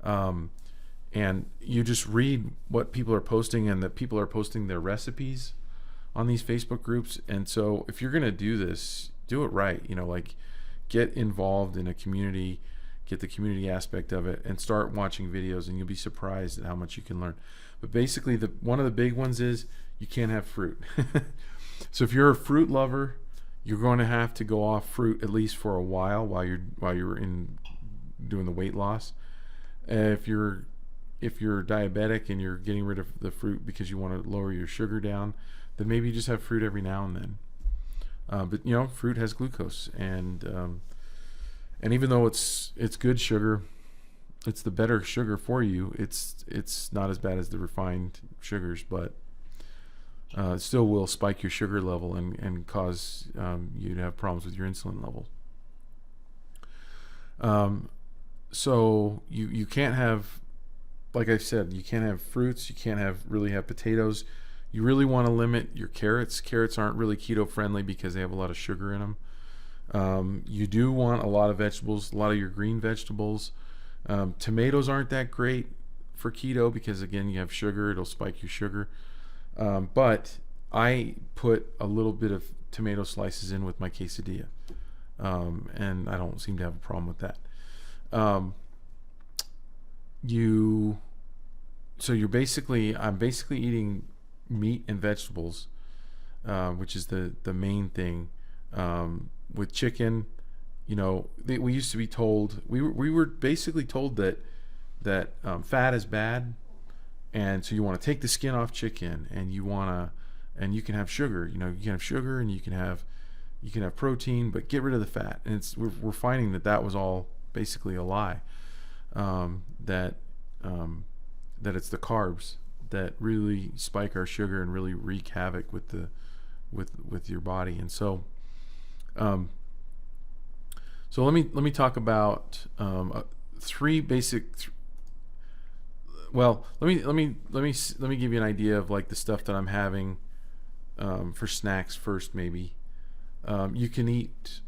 And you just read what people are posting, and that people are posting their recipes on these Facebook groups. And so if you're going to do this, do it right. Get involved in a community, get the community aspect of it, and start watching videos, and you'll be surprised at how much you can learn. But basically, one of the big ones is you can't have fruit. So if you're a fruit lover, you're going to have to go off fruit at least for a while you're in doing the weight loss. If you're diabetic and you're getting rid of the fruit because you want to lower your sugar down, then maybe you just have fruit every now and then. But fruit has glucose, and even though it's good sugar, it's the better sugar for you. It's not as bad as the refined sugars, but it still will spike your sugar level and cause you to have problems with your insulin level. So you can't have, like I said, you can't have fruits. You can't really have potatoes. You really want to limit your carrots. Carrots aren't really keto friendly because they have a lot of sugar in them. You do want a lot of vegetables, a lot of your green vegetables. Tomatoes aren't that great for keto because, again, you have sugar. It'll spike your sugar. But I put a little bit of tomato slices in with my quesadilla, and I don't seem to have a problem with that. I'm basically eating meat and vegetables, which is the main thing. With chicken, we used to be told, we were basically told that fat is bad, and so you want to take the skin off chicken, and you can have sugar. You can have sugar, and you can have protein, but get rid of the fat. And we're finding that was all basically a lie. That it's the carbs that really spike our sugar and really wreak havoc with your body. And so let me talk about three basic. Let me give you an idea of like the stuff that I'm having for snacks first. Maybe you can eat.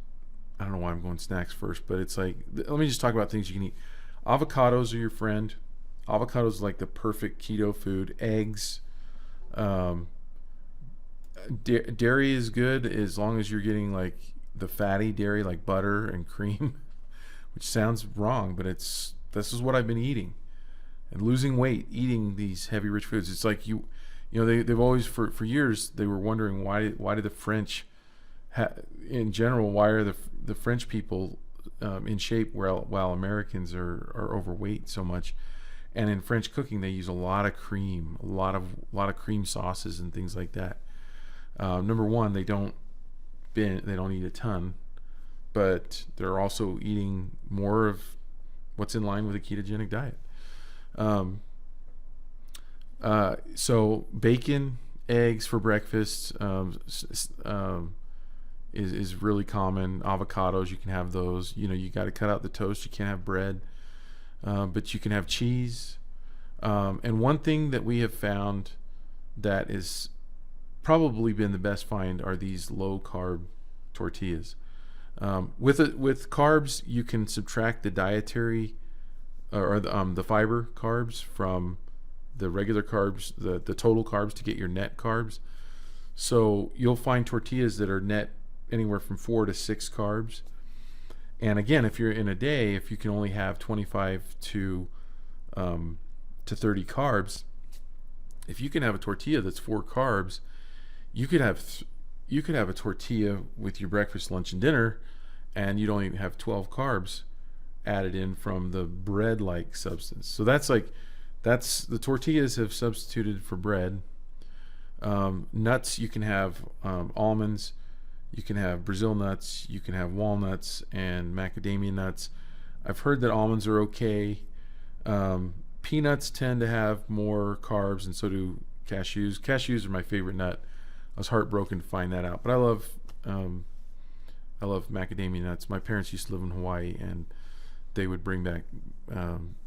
I don't know why I'm going snacks first, but it's like, let me just talk about things you can eat. Avocados are your friend. Avocados are like the perfect keto food. Eggs. Dairy is good as long as you're getting like the fatty dairy, like butter and cream, which sounds wrong, but this is what I've been eating and losing weight, eating these heavy rich foods. It's like they've always for years they were wondering why do the French in general, why are the French people in shape while Americans are overweight so much. And in French cooking, they use a lot of cream, a lot of cream sauces and things like that. Number one, they don't eat a ton, but they're also eating more of what's in line with a ketogenic diet. So bacon, eggs for breakfast is really common. Avocados, you can have those. You got to cut out the toast. You can't have bread. But you can have cheese. And one thing that we have found that is probably been the best find are these low-carb tortillas. With carbs, you can subtract the dietary or the fiber carbs from the regular carbs, the total carbs, to get your net carbs. So you'll find tortillas that are net anywhere from 4 to 6 carbs. And again, if you're in a day, if you can only have 25 to 30 carbs, if you can have a tortilla that's 4 carbs, you could have a tortilla with your breakfast, lunch, and dinner, and you'd only have 12 carbs added in from the bread-like substance. So that's the tortillas have substituted for bread. Nuts, you can have almonds. You can have Brazil nuts, you can have walnuts and macadamia nuts. I've heard that almonds are okay. Peanuts tend to have more carbs, and so do cashews. Cashews are my favorite nut. I was heartbroken to find that out, but I love macadamia nuts. My parents used to live in Hawaii, and they would bring back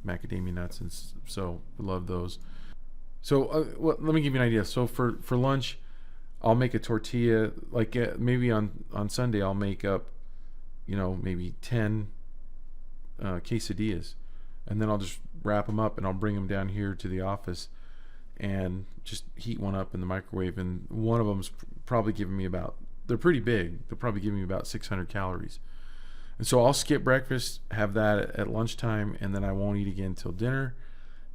macadamia nuts, and so I love those. So let me give you an idea. So for lunch, I'll make a tortilla, like maybe on Sunday I'll make up, maybe 10 quesadillas, and then I'll just wrap them up and I'll bring them down here to the office and just heat one up in the microwave. And one of them's probably giving me they're pretty big, they'll probably give me about 600 calories. And so I'll skip breakfast, have that at lunchtime, and then I won't eat again till dinner.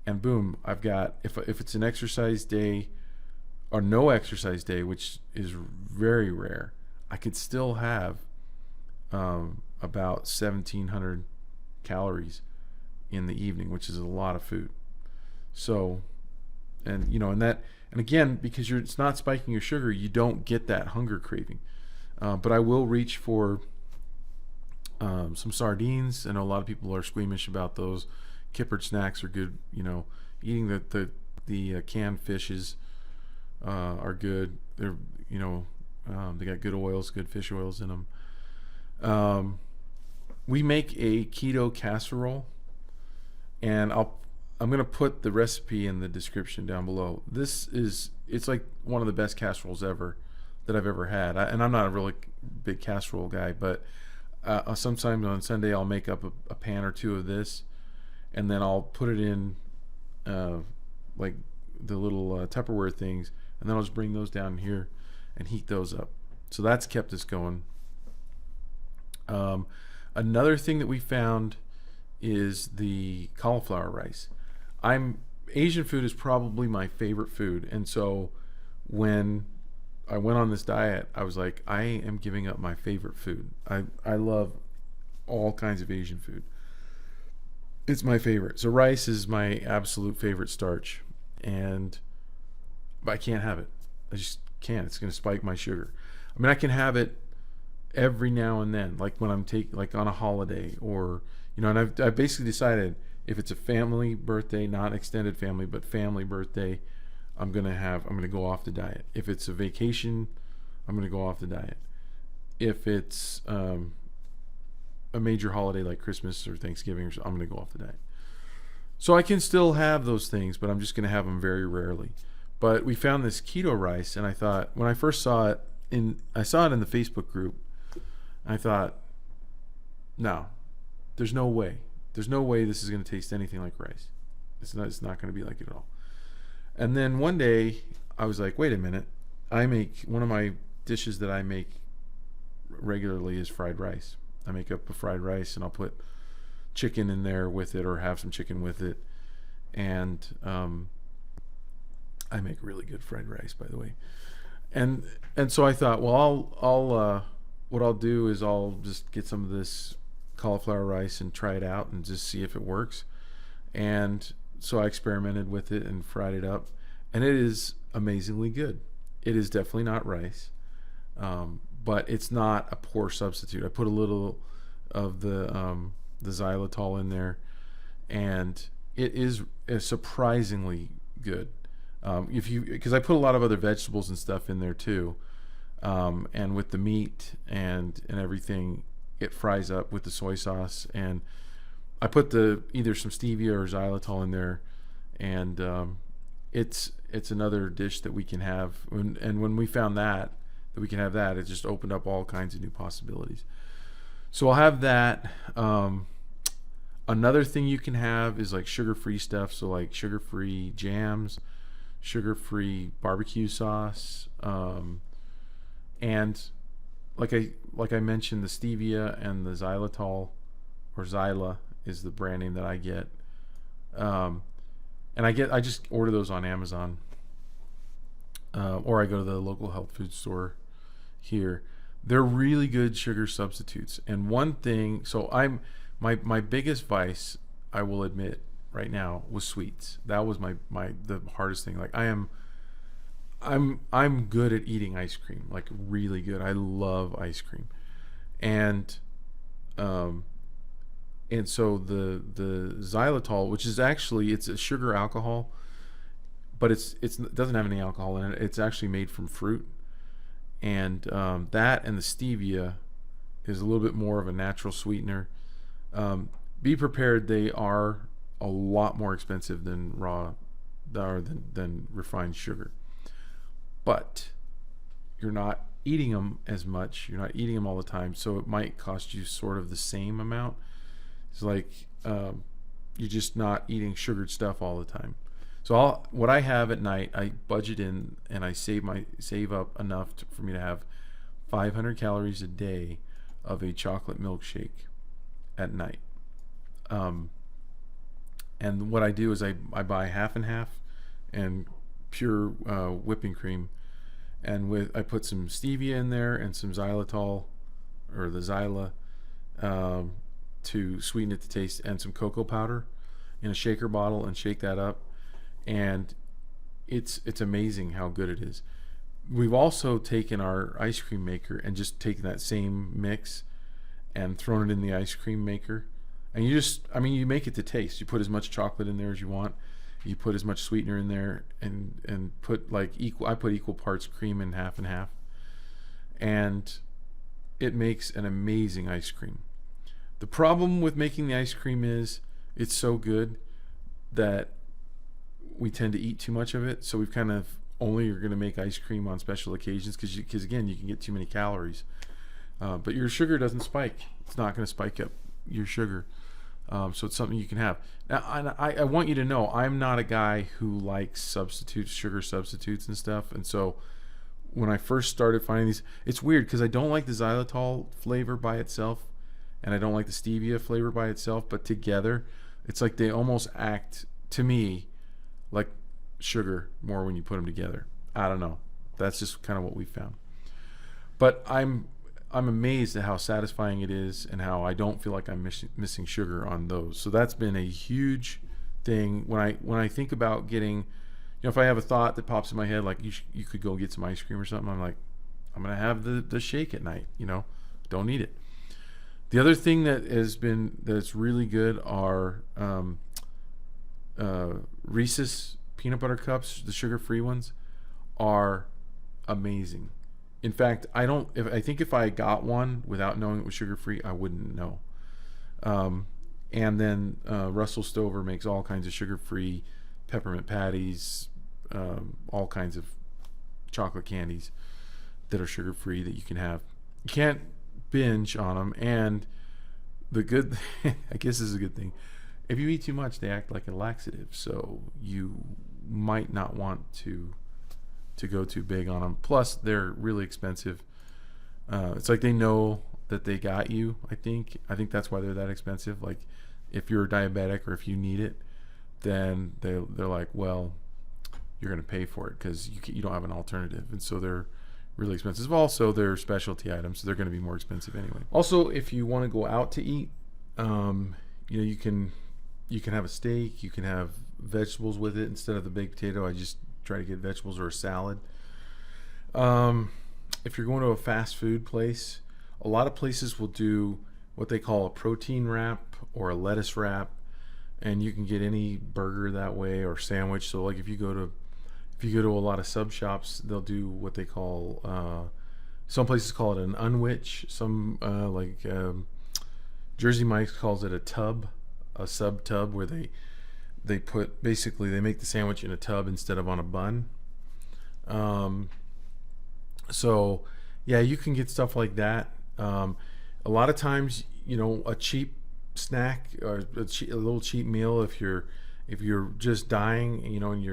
And boom, I've got, if it's an exercise day, or no exercise day, which is very rare, I could still have about 1,700 calories in the evening, which is a lot of food. So, and again, because it's not spiking your sugar, you don't get that hunger craving. But I will reach for some sardines. I know a lot of people are squeamish about those. Kippered snacks are good. Eating the canned fishes are good. They're they got good oils, good fish oils in them. We make a keto casserole, and I'm gonna put the recipe in the description down below. It's like one of the best casseroles ever that I've ever had. And I'm not a really big casserole guy, but sometimes on Sunday I'll make up a pan or two of this, and then I'll put it in like the little Tupperware things, and then I'll just bring those down here and heat those up. So that's kept us going. Another thing that we found is the cauliflower rice. Asian food is probably my favorite food, and so when I went on this diet, I was like, I am giving up my favorite food. I love all kinds of Asian food. It's my favorite. So rice is my absolute favorite starch, but I can't have it. I just can't. It's going to spike my sugar. I mean, I can have it every now and then, like when I'm like on a holiday, or and I've basically decided, if it's a family birthday, not extended family, but family birthday, I'm gonna go off the diet. If it's a vacation, I'm gonna go off the diet. If it's a major holiday like Christmas or Thanksgiving, I'm gonna go off the diet. So I can still have those things, but I'm just gonna have them very rarely. But we found this keto rice, and I thought, when I first saw it I saw it in the Facebook group, I thought, no, there's no way this is going to taste anything like rice. It's not going to be like it at all. And then one day I was like, wait a minute. One of my dishes that I make regularly is fried rice. I make up a fried rice, and I'll put chicken in there with it, or have some chicken with it. And I make really good fried rice, by the way. And so I thought, well, what I'll do is I'll just get some of this cauliflower rice and try it out and just see if it works. And so I experimented with it and fried it up, and it is amazingly good. It is definitely not rice, but it's not a poor substitute. I put a little of the xylitol in and it is surprisingly good. Because I put a lot of other vegetables and stuff in there too, and with the meat and everything, it fries up with the soy sauce, and I put either some stevia or xylitol in there, and it's another dish that we can have. And when we found that we can have that, it just opened up all kinds of new possibilities. So I'll have that. Another thing you can have is like sugar-free stuff, so like sugar-free jams, sugar-free barbecue sauce, and like I mentioned, the stevia and the xylitol, or Xyla is the brand name that I get, and I just order those on Amazon, or I go to the local health food store here. They're really good sugar substitutes. And one thing, so my biggest vice, I will admit right now, was sweets. That was the hardest thing. Like I'm good at eating ice cream, like really good. I love ice cream. And so the xylitol, which is actually, it's a sugar alcohol, but it doesn't have any alcohol in it. It's actually made from fruit. And that and the stevia is a little bit more of a natural sweetener. Be prepared, they are a lot more expensive than refined sugar. But you're not eating them as much. You're not eating them all the time, so it might cost you sort of the same amount. It's like you're just not eating sugared stuff all the time. So what I have at night, I budget in, and I save up enough for me to have 500 calories a day of a chocolate milkshake at night. And what I do is I buy half and half and pure whipping cream, and I put some stevia in there and some xylitol, or the Xyla, to sweeten it to taste, and some cocoa powder in a shaker bottle, and shake that up, and it's amazing how good it is. We've also taken our ice cream maker and just taken that same mix and thrown it in the ice cream maker, and you make it to taste. You put as much chocolate in there as you want. You put as much sweetener in there, and put I put equal parts cream and half, and it makes an amazing ice cream. The problem with making the ice cream is it's so good that we tend to eat too much of it. So we've kind of only are going to make ice cream on special occasions, because again, you can get too many calories. But your sugar doesn't spike. It's not going to spike up your sugar. So it's something you can have. Now, I want you to know, I'm not a guy who likes sugar substitutes and stuff. And so when I first started finding these, it's weird because I don't like the xylitol flavor by itself, and I don't like the stevia flavor by itself, but together, it's like they almost act, to me, like sugar more when you put them together. I don't know. That's just kind of what we found. But I'm amazed at how satisfying it is, and how I don't feel like I'm missing sugar on those. So that's been a huge thing when I think about getting, if I have a thought that pops in my head, like you could go get some ice cream or something, I'm like, I'm gonna have the shake at night. Don't need it. The other thing that's really good are Reese's peanut butter cups. The sugar-free ones are amazing. In fact, I think if I got one without knowing it was sugar-free, I wouldn't know. And then Russell Stover makes all kinds of sugar-free peppermint patties, all kinds of chocolate candies that are sugar-free that you can have. You can't binge on them, and the good I guess this is a good thing. If you eat too much, they act like a laxative, so you might not want to go too big on them. Plus, they're really expensive. It's like they know that they got you. I think that's why they're that expensive. Like, if you're diabetic or if you need it, then they're like, well, you're going to pay for it because you don't have an alternative, and so they're really expensive. Also, they're specialty items, so they're going to be more expensive anyway. Also, if you want to go out to eat, you can have a steak. You can have vegetables with it instead of the baked potato. I just try to get vegetables or a salad. If you're going to a fast food place, a lot of places will do what they call a protein wrap or a lettuce wrap, and you can get any burger that way or sandwich. So like if you go to a lot of sub shops, they'll do what they call some places call it an unwich. Some Jersey Mike's calls it a sub tub, where they make the sandwich in a tub instead of on a bun. So yeah, you can get stuff like that. A lot of times, a cheap snack or a little cheap meal, if you're just dying, and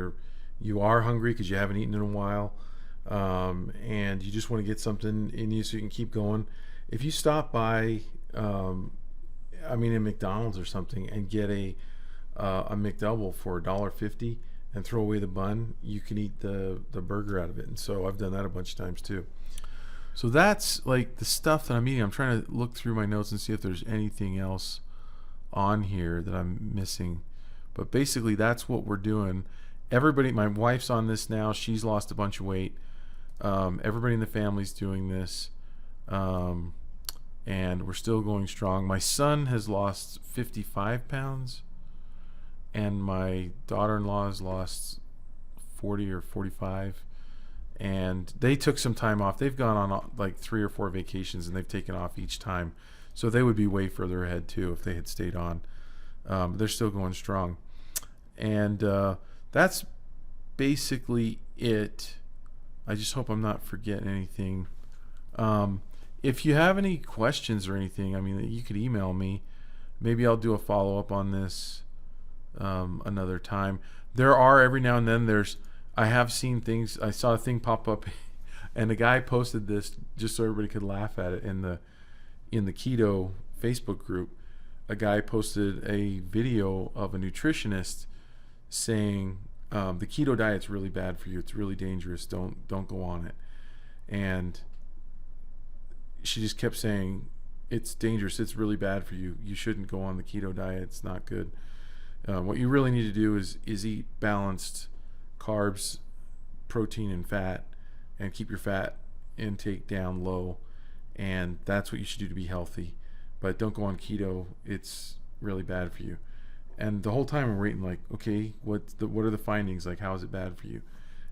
you are hungry because you haven't eaten in a while, and you just want to get something in you so you can keep going. If you stop by, in McDonald's or something, and get a McDouble for $1.50 and throw away the bun, you can eat the burger out of it. And so I've done that a bunch of times too. So that's like the stuff that I'm eating. I'm trying to look through my notes and see if there's anything else on here that I'm missing. But basically that's what we're doing. Everybody, my wife's on this now. She's lost a bunch of weight. Everybody in the family's doing this. And we're still going strong. My son has lost 55 pounds. And my daughter-in-law has lost 40 or 45. And they took some time off. They've gone on like 3 or 4 vacations, and they've taken off each time. So they would be way further ahead too if they had stayed on. They're still going strong. And that's basically it. I just hope I'm not forgetting anything. If you have any questions or anything, you could email me. Maybe I'll do a follow-up on this another time. There are, every now and then, I have seen things. I saw a thing pop up, and a guy posted this just so everybody could laugh at it in the keto Facebook group. A guy posted a video of a nutritionist saying, the keto diet's really bad for you. It's really dangerous. Don't go on it. And she just kept saying, it's dangerous. It's really bad for you. You shouldn't go on the keto diet. It's not good. What you really need to do is eat balanced carbs, protein, and fat, and keep your fat intake down low. And that's what you should do to be healthy. But don't go on keto. It's really bad for you. And the whole time we're waiting, like, okay, what are the findings? Like, how is it bad for you?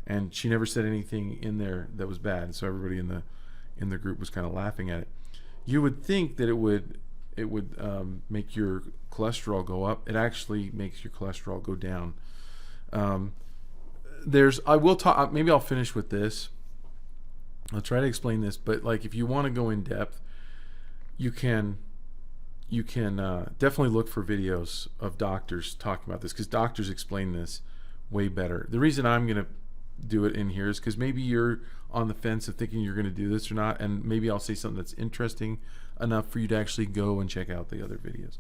And she never said anything in there that was bad. So everybody in the group was kind of laughing at it. You would think that it would make your cholesterol go up. It actually makes your cholesterol go down. I will talk. Maybe I'll finish with this. I'll try to explain this. But like, if you want to go in depth, you can definitely look for videos of doctors talking about this, because doctors explain this way better. The reason I'm going to do it in here is because maybe you're on the fence of thinking you're going to do this or not, and maybe I'll say something that's interesting enough for you to actually go and check out the other videos,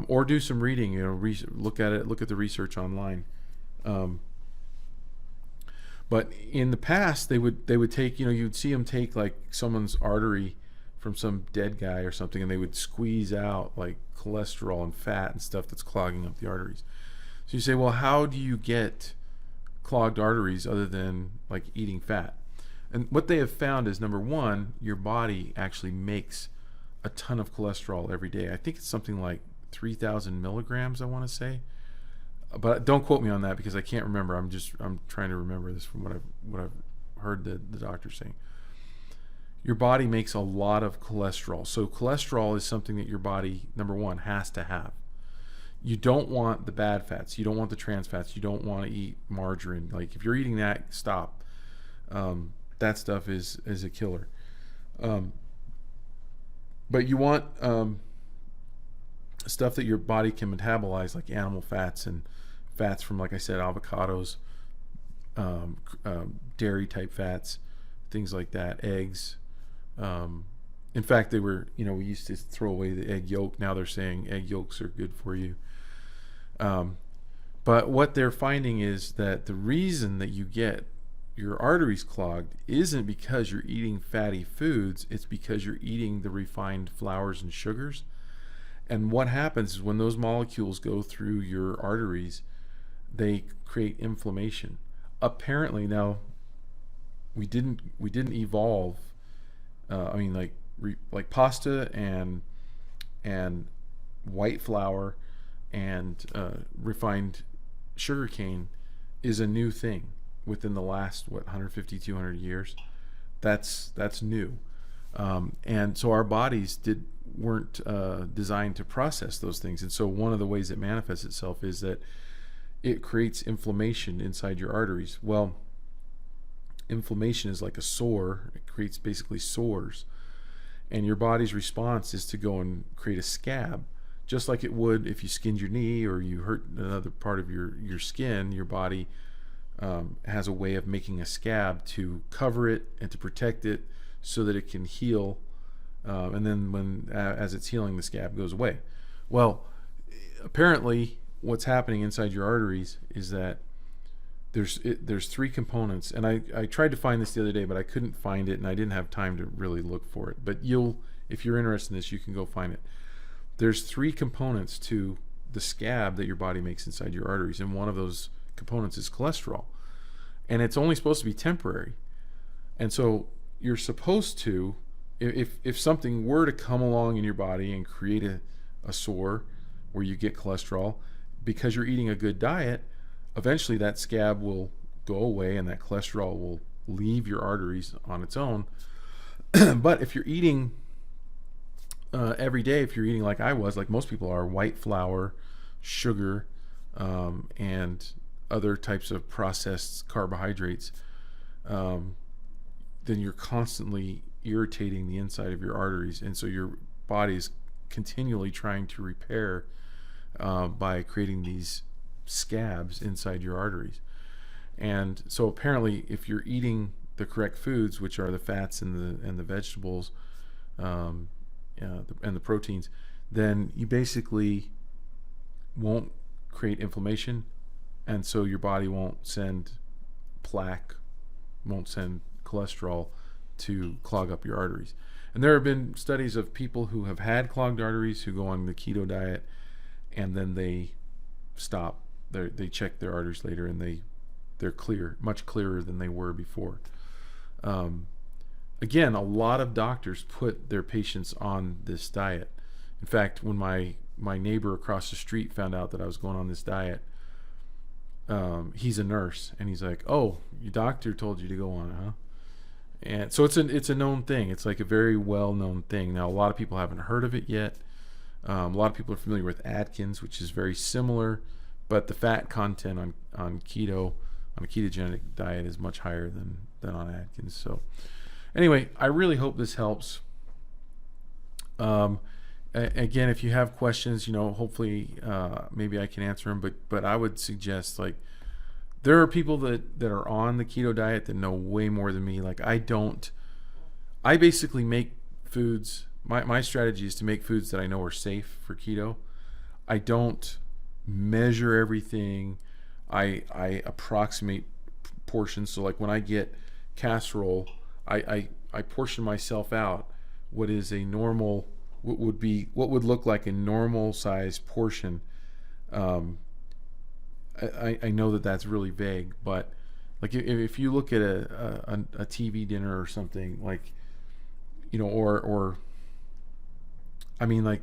or do some reading. Look at the research online. But in the past, they would take, you'd see them take like someone's artery from some dead guy or something, and they would squeeze out like cholesterol and fat and stuff that's clogging up the arteries. So you say, well, how do you get clogged arteries other than like eating fat? And what they have found is, number one, your body actually makes a ton of cholesterol every day. I think it's something like 3,000 milligrams, I want to say, but don't quote me on that because I can't remember. I'm trying to remember this from what I've heard the doctor saying. Your body makes a lot of cholesterol. So cholesterol is something that your body, number one, has to have. You don't want the bad fats. You don't want the trans fats. You don't want to eat margarine. Like, if you're eating that, stop. That stuff is a killer. But you want stuff that your body can metabolize, like animal fats and fats from, like I said, avocados, dairy type fats, things like that, eggs. In fact, we used to throw away the egg yolk. Now they're saying egg yolks are good for you. But what they're finding is that the reason that you get your arteries clogged isn't because you're eating fatty foods. It's because you're eating the refined flours and sugars. And what happens is, when those molecules go through your arteries, they create inflammation. Apparently, now we didn't evolve. Like pasta and white flour and refined sugarcane is a new thing within the last 150, 200 years. That's new, and so our bodies weren't designed to process those things. And so one of the ways it manifests itself is that it creates inflammation inside your arteries. Well, inflammation is like a sore. It creates basically sores, and your body's response is to go and create a scab, just like it would if you skinned your knee or you hurt another part of your skin. Your body has a way of making a scab to cover it and to protect it so that it can heal, and then as it's healing, the scab goes away. Well, apparently what's happening inside your arteries is that there's three components, and I tried to find this the other day, but I couldn't find it, and I didn't have time to really look for it. But if you're interested in this, you can go find it. There's three components to the scab that your body makes inside your arteries, and one of those components is cholesterol, and it's only supposed to be temporary. And so you're supposed to, if something were to come along in your body and create a sore where you get cholesterol, because you're eating a good diet, eventually that scab will go away and that cholesterol will leave your arteries on its own. But if you're eating every day, if you're eating like I was, like most people are, white flour, sugar, and other types of processed carbohydrates, then you're constantly irritating the inside of your arteries. And so your body is continually trying to repair by creating these scabs inside your arteries. And so apparently, if you're eating the correct foods, which are the fats and the vegetables, and the proteins, then you basically won't create inflammation, and so your body won't send plaque, won't send cholesterol to clog up your arteries. And there have been studies of people who have had clogged arteries who go on the keto diet, and then they stop. They check their arteries later, and they're clear, much clearer than they were before. Again, a lot of doctors put their patients on this diet. In fact, when my neighbor across the street found out that I was going on this diet, he's a nurse, and he's like, "Oh, your doctor told you to go on it, huh?" And so it's a known thing. It's like a very well-known thing. Now, a lot of people haven't heard of it yet. A lot of people are familiar with Atkins, which is very similar, but the fat content on keto, on a ketogenic diet, is much higher than on Atkins. So anyway, I really hope this helps. Again, if you have questions, hopefully maybe I can answer them, but I would suggest, like, there are people that are on the keto diet that know way more than me. Like, I basically make foods. My strategy is to make foods that I know are safe for keto. I don't measure everything. I approximate portions. So like when I get casserole, I portion myself out what is a normal, what would look like a normal size portion. I know that that's really vague, but like if you look at a TV dinner or something, like, or they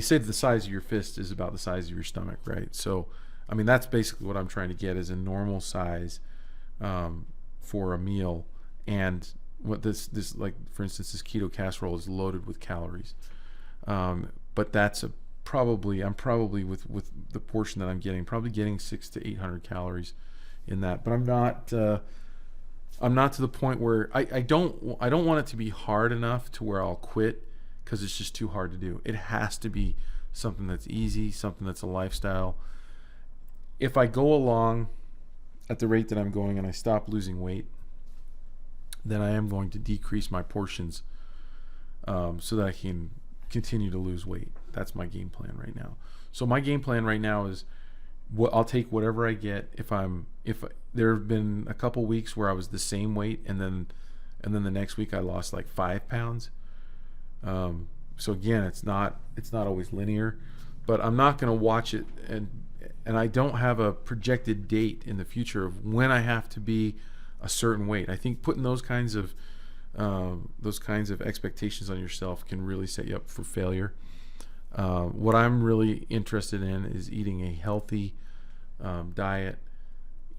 say that the size of your fist is about the size of your stomach, right? So that's basically what I'm trying to get, is a normal size for a meal. And what this like, for instance, this keto casserole is loaded with calories, but that's I'm probably with the portion that I'm getting, probably getting 600 to 800 calories in that. But I'm not to the point where I don't want it to be hard enough to where I'll quit, because it's just too hard to do. It has to be something that's easy, something that's a lifestyle. If I go along at the rate that I'm going and I stop losing weight, then I am going to decrease my portions so that I can continue to lose weight. That's my game plan right now. So my game plan right now is I'll take whatever I get. If there have been a couple weeks where I was the same weight, and then the next week I lost like 5 pounds. So again, it's not always linear, but I'm not going to watch it, and I don't have a projected date in the future of when I have to be a certain weight. I think putting those kinds of expectations on yourself can really set you up for failure. What I'm really interested in is eating a healthy diet,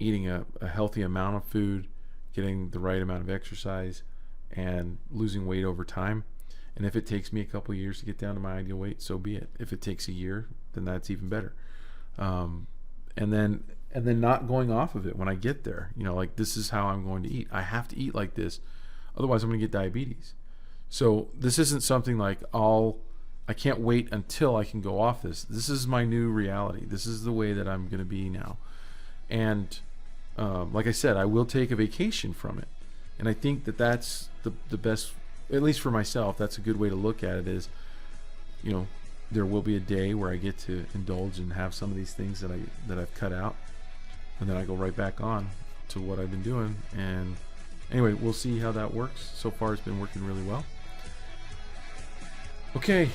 eating a healthy amount of food, getting the right amount of exercise, and losing weight over time. And if it takes me a couple of years to get down to my ideal weight, so be it. If it takes a year, then that's even better. And then not going off of it when I get there. Like, this is how I'm going to eat. I have to eat like this, otherwise I'm going to get diabetes. So this isn't something like I can't wait until I can go off this. This is my new reality. This is the way that I'm going to be now. And like I said, I will take a vacation from it. And I think that that's the best, at least for myself, that's a good way to look at it, is, there will be a day where I get to indulge and have some of these things that I've cut out, and then I go right back on to what I've been doing. And anyway, we'll see how that works. So far, it's been working really well. Okay,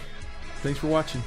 thanks for watching.